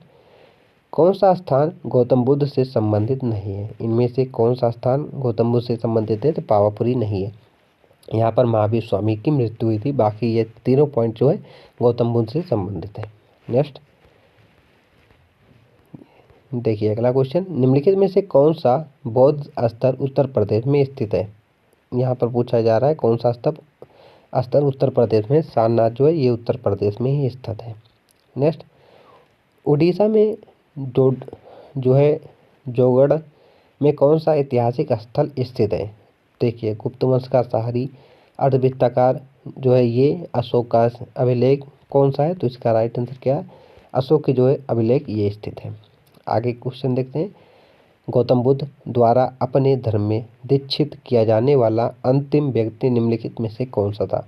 कौन सा स्थान गौतम बुद्ध से संबंधित नहीं है, इनमें से कौन सा स्थान गौतम बुद्ध से संबंधित है, तो पावापुरी नहीं है। यहाँ पर महावीर स्वामी की मृत्यु हुई थी। बाकी ये तीनों पॉइंट जो है गौतम बुद्ध से संबंधित है। नेक्स्ट देखिए अगला क्वेश्चन, निम्नलिखित में से कौन सा बौद्ध स्थल उत्तर प्रदेश में स्थित है। यहाँ पर पूछा जा रहा है कौन सा स्थल उत्तर प्रदेश में, सारनाथ जो है ये उत्तर प्रदेश में ही स्थित है। नेक्स्ट, उड़ीसा में जो है जोगड़ में कौन सा ऐतिहासिक स्थल स्थित है। देखिए गुप्त वंश का शहरी अर्धवृत्ताकार जो है ये अशोक का अभिलेख कौन सा है, तो इसका राइट आंसर क्या है, अशोक के जो है अभिलेख ये स्थित है। आगे क्वेश्चन देखते हैं, गौतम बुद्ध द्वारा अपने धर्म में दीक्षित किया जाने वाला अंतिम व्यक्ति निम्नलिखित में से कौन सा था।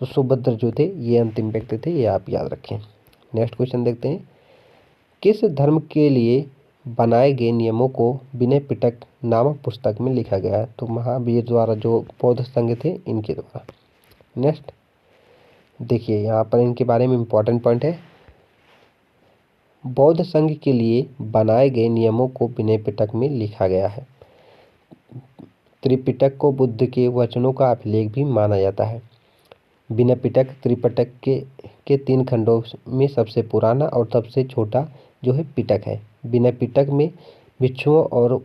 तो सुभद्र जो थे ये अंतिम व्यक्ति थे, ये आप याद रखें। नेक्स्ट क्वेश्चन देखते हैं, किस धर्म के लिए बनाए गए नियमों को विनय पिटक नामक पुस्तक में लिखा गया है। तो महावीर द्वारा जो बौद्ध संघ थे इनके द्वारा। नेक्स्ट देखिए यहाँ पर इनके बारे में इंपॉर्टेंट पॉइंट है, बौद्ध संघ के लिए बनाए गए नियमों को विनय पिटक में लिखा गया है। त्रिपिटक को बुद्ध के वचनों का अभिलेख भी माना जाता है। विनय पिटक त्रिपिटक के 3 खंडों में सबसे पुराना और सबसे छोटा जो है पिटक है। विनय पिटक में भिक्षुओं और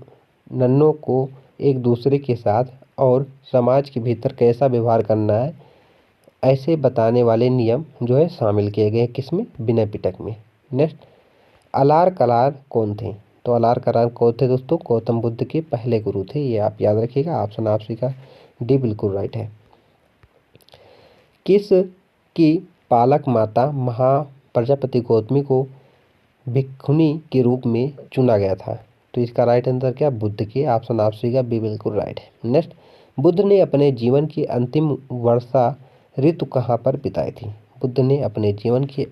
नन्नों को एक दूसरे के साथ और समाज के भीतर कैसा व्यवहार करना है ऐसे बताने वाले नियम जो है शामिल किए गए किसमें, विनय पिटक में। नेक्स्ट, अलार कलार कौन थे, तो अलार कलार कौन थे दोस्तों, गौतम बुद्ध के पहले गुरु थे, ये आप याद रखिएगा। ऑप्शन आप सी का डी बिल्कुल राइट है। किस की पालक माता महाप्रजापति गौतमी को भिक्षुनी के रूप में चुना गया था, तो इसका राइट आंसर क्या, बुद्ध के। ऑप्शन आप सी का बी बिल्कुल राइट है। नेक्स्ट, बुद्ध ने अपने जीवन की अंतिम वर्षा ऋतु कहाँ पर बिताई थी। बुद्ध ने अपने जीवन की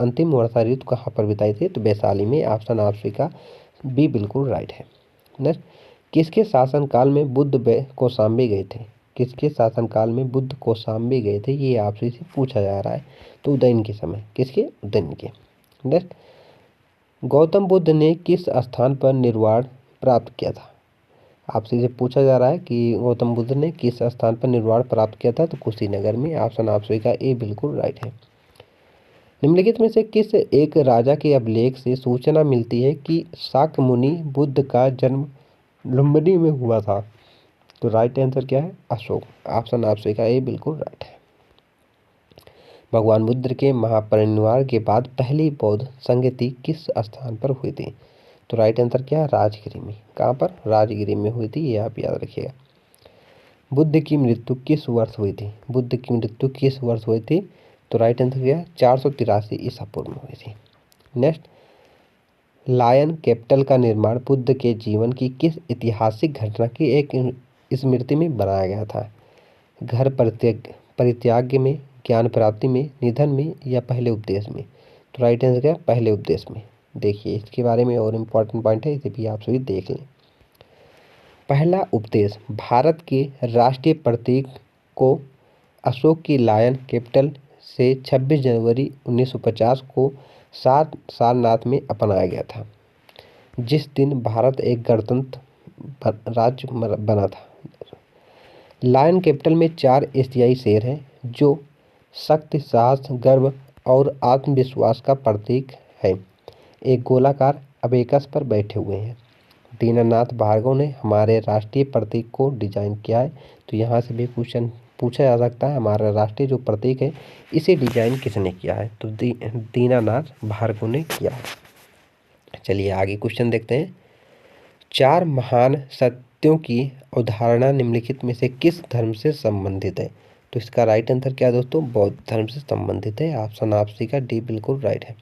अंतिम वर्षा ऋतु कहाँ पर बिताई थी, तो वैशाली में। ऑप्शन आप सी का बी बिल्कुल राइट है। नेक्स्ट, किसके शासनकाल में बुद्ध कौशाम्बी गए थे। किसके शासनकाल में बुद्ध कौशाम्बी गए थे, ये आपसे से पूछा जा रहा है। तो उदयन के समय, किसके, उदयन के। नेक्स्ट, गौतम बुद्ध ने किस स्थान पर निर्वाण प्राप्त किया था। आपसे पूछा जा रहा है कि गौतम बुद्ध ने किस स्थान पर निर्वाण प्राप्त किया था, तो कुशीनगर में। ऑप्शन आप सभी का ए बिल्कुल राइट है। निम्नलिखित में से किस एक राजा के अभिलेख से सूचना मिलती है कि शाक्य मुनि बुद्ध का जन्म लुम्बिनी में हुआ था, तो राइट आंसर क्या है, अशोक। ऑप्शन आप सभी का ए बिल्कुल राइट है। भगवान बुद्ध के महापरिनिर्वाण के बाद पहली बौद्ध संगति किस स्थान पर हुई थी, तो राइट आंसर क्या है, राजगिरी में। कहाँ पर, राजगिरी में हुई थी, ये आप याद रखिएगा। बुद्ध की मृत्यु किस वर्ष हुई थी, बुद्ध की मृत्यु किस वर्ष हुई थी, तो राइट आंसर क्या है, 483 ईसा पूर्व में हुई थी। नेक्स्ट, लायन कैपिटल का निर्माण बुद्ध के जीवन की किस ऐतिहासिक घटना की एक स्मृति में बनाया गया था। घर परित्याग में, ज्ञान प्राप्ति में, निधन में या पहले उपदेश में, तो राइट आंसर क्या है, पहले उपदेश में। देखिए इसके बारे में और इम्पोर्टेंट पॉइंट है, इसे भी आप सभी देख लें। पहला उपदेश भारत के राष्ट्रीय प्रतीक को अशोक की लायन कैपिटल से 26 जनवरी 1950 को सारनाथ में अपनाया गया था, जिस दिन भारत एक गणतंत्र राज्य बना था। लायन कैपिटल में 4 एशियाई शेर हैं जो शक्ति, साहस, गर्व और आत्मविश्वास का प्रतीक है। एक गोलाकार अबेकस पर बैठे हुए हैं। दीनानाथ भार्गव ने हमारे राष्ट्रीय प्रतीक को डिजाइन किया है। तो यहाँ से भी क्वेश्चन पूछा जा सकता है, हमारा राष्ट्रीय जो प्रतीक है इसे डिजाइन किसने किया है? तो दीनानाथ भार्गव ने किया है। चलिए आगे क्वेश्चन देखते हैं। 4 महान सत्यों की अवधारणा निम्नलिखित में से किस धर्म से संबंधित है? तो इसका राइट आंसर क्या है दोस्तों? बौद्ध धर्म से संबंधित है। ऑप्शन आप सी का डी बिल्कुल राइट है।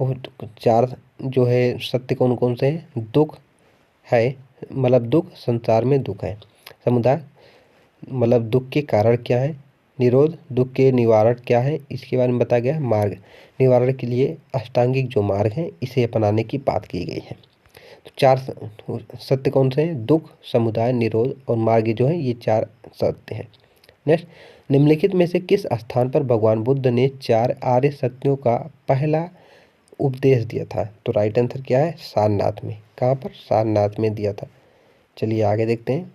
और 4 जो है सत्य कौन कौन से हैं? दुख है, मतलब दुख, संसार में दुख है। समुदाय, मतलब दुख के कारण क्या है। निरोध, दुख के निवारण क्या है, इसके बारे में बताया गया है। मार्ग, निवारण के लिए अष्टांगिक जो मार्ग है इसे अपनाने की बात की गई है। तो 4 सत्य कौन से हैं? दुख, समुदाय, निरोध और मार्ग जो है ये 4 सत्य हैं। नेक्स्ट, निम्नलिखित में से किस स्थान पर भगवान बुद्ध ने 4 आर्य सत्यों का पहला उपदेश दिया था? तो राइट आंसर क्या है? सारनाथ में। कहाँ पर? सारनाथ में दिया था। चलिए आगे देखते हैं।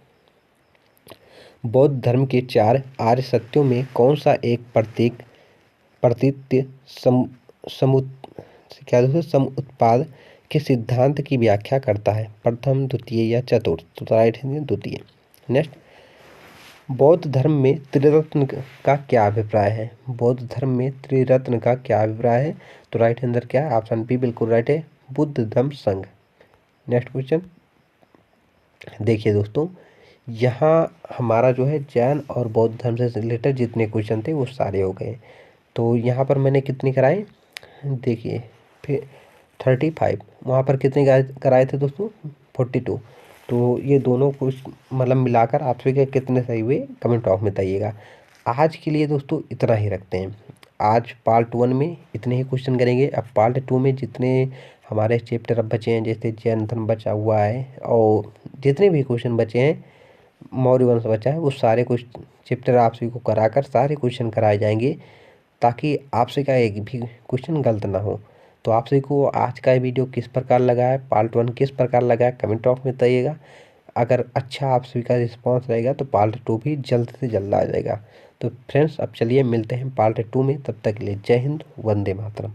बौद्ध धर्म के 4 आर्य सत्यों में कौन सा एक प्रतीत्य समुत्पाद के सिद्धांत की व्याख्या करता है? प्रथम, द्वितीय या चतुर्थ? तो राइट है द्वितीय। नेक्स्ट, बौद्ध धर्म में त्रिरत्न का क्या अभिप्राय है? बौद्ध धर्म में त्रिरत्न का क्या अभिप्राय है? तो राइट आंसर क्या है? ऑप्शन बी बिल्कुल राइट है, बुद्ध धम्म संघ। नेक्स्ट क्वेश्चन देखिए दोस्तों, यहाँ हमारा जो है जैन और बौद्ध धर्म से रिलेटेड जितने क्वेश्चन थे वो सारे हो गए। तो यहाँ पर मैंने कितने कराए देखिए, फिर 35, वहाँ पर कितने कराए थे दोस्तों? 42। तो ये दोनों कुछ मतलब मिलाकर आपसे के कितने सही हुए कमेंट बॉक्स में बताइएगा। आज के लिए दोस्तों इतना ही रखते हैं। आज पार्ट 1 में इतने ही क्वेश्चन करेंगे। अब पार्ट 2 में जितने हमारे चैप्टर अब बचे हैं, जैसे जैन धर्म बचा हुआ है और जितने भी क्वेश्चन बचे हैं, मौर्य वंश बचा है, वो सारे कुछ चैप्टर आप सभी को कराकर सारे क्वेश्चन कराए जाएंगे, ताकि आपसे का एक भी क्वेश्चन गलत ना हो। तो आप सभी को आज का वीडियो किस प्रकार लगा है, पार्ट 1 किस प्रकार लगा है, कमेंट बॉक्स में बताइएगा। अगर अच्छा आप सभी का रिस्पांस रहेगा तो पार्ट 2 भी जल्द से जल्द आ जाएगा। तो फ्रेंड्स अब चलिए मिलते हैं पार्ट 2 में, तब तक के लिए जय हिंद, वंदे मातरम।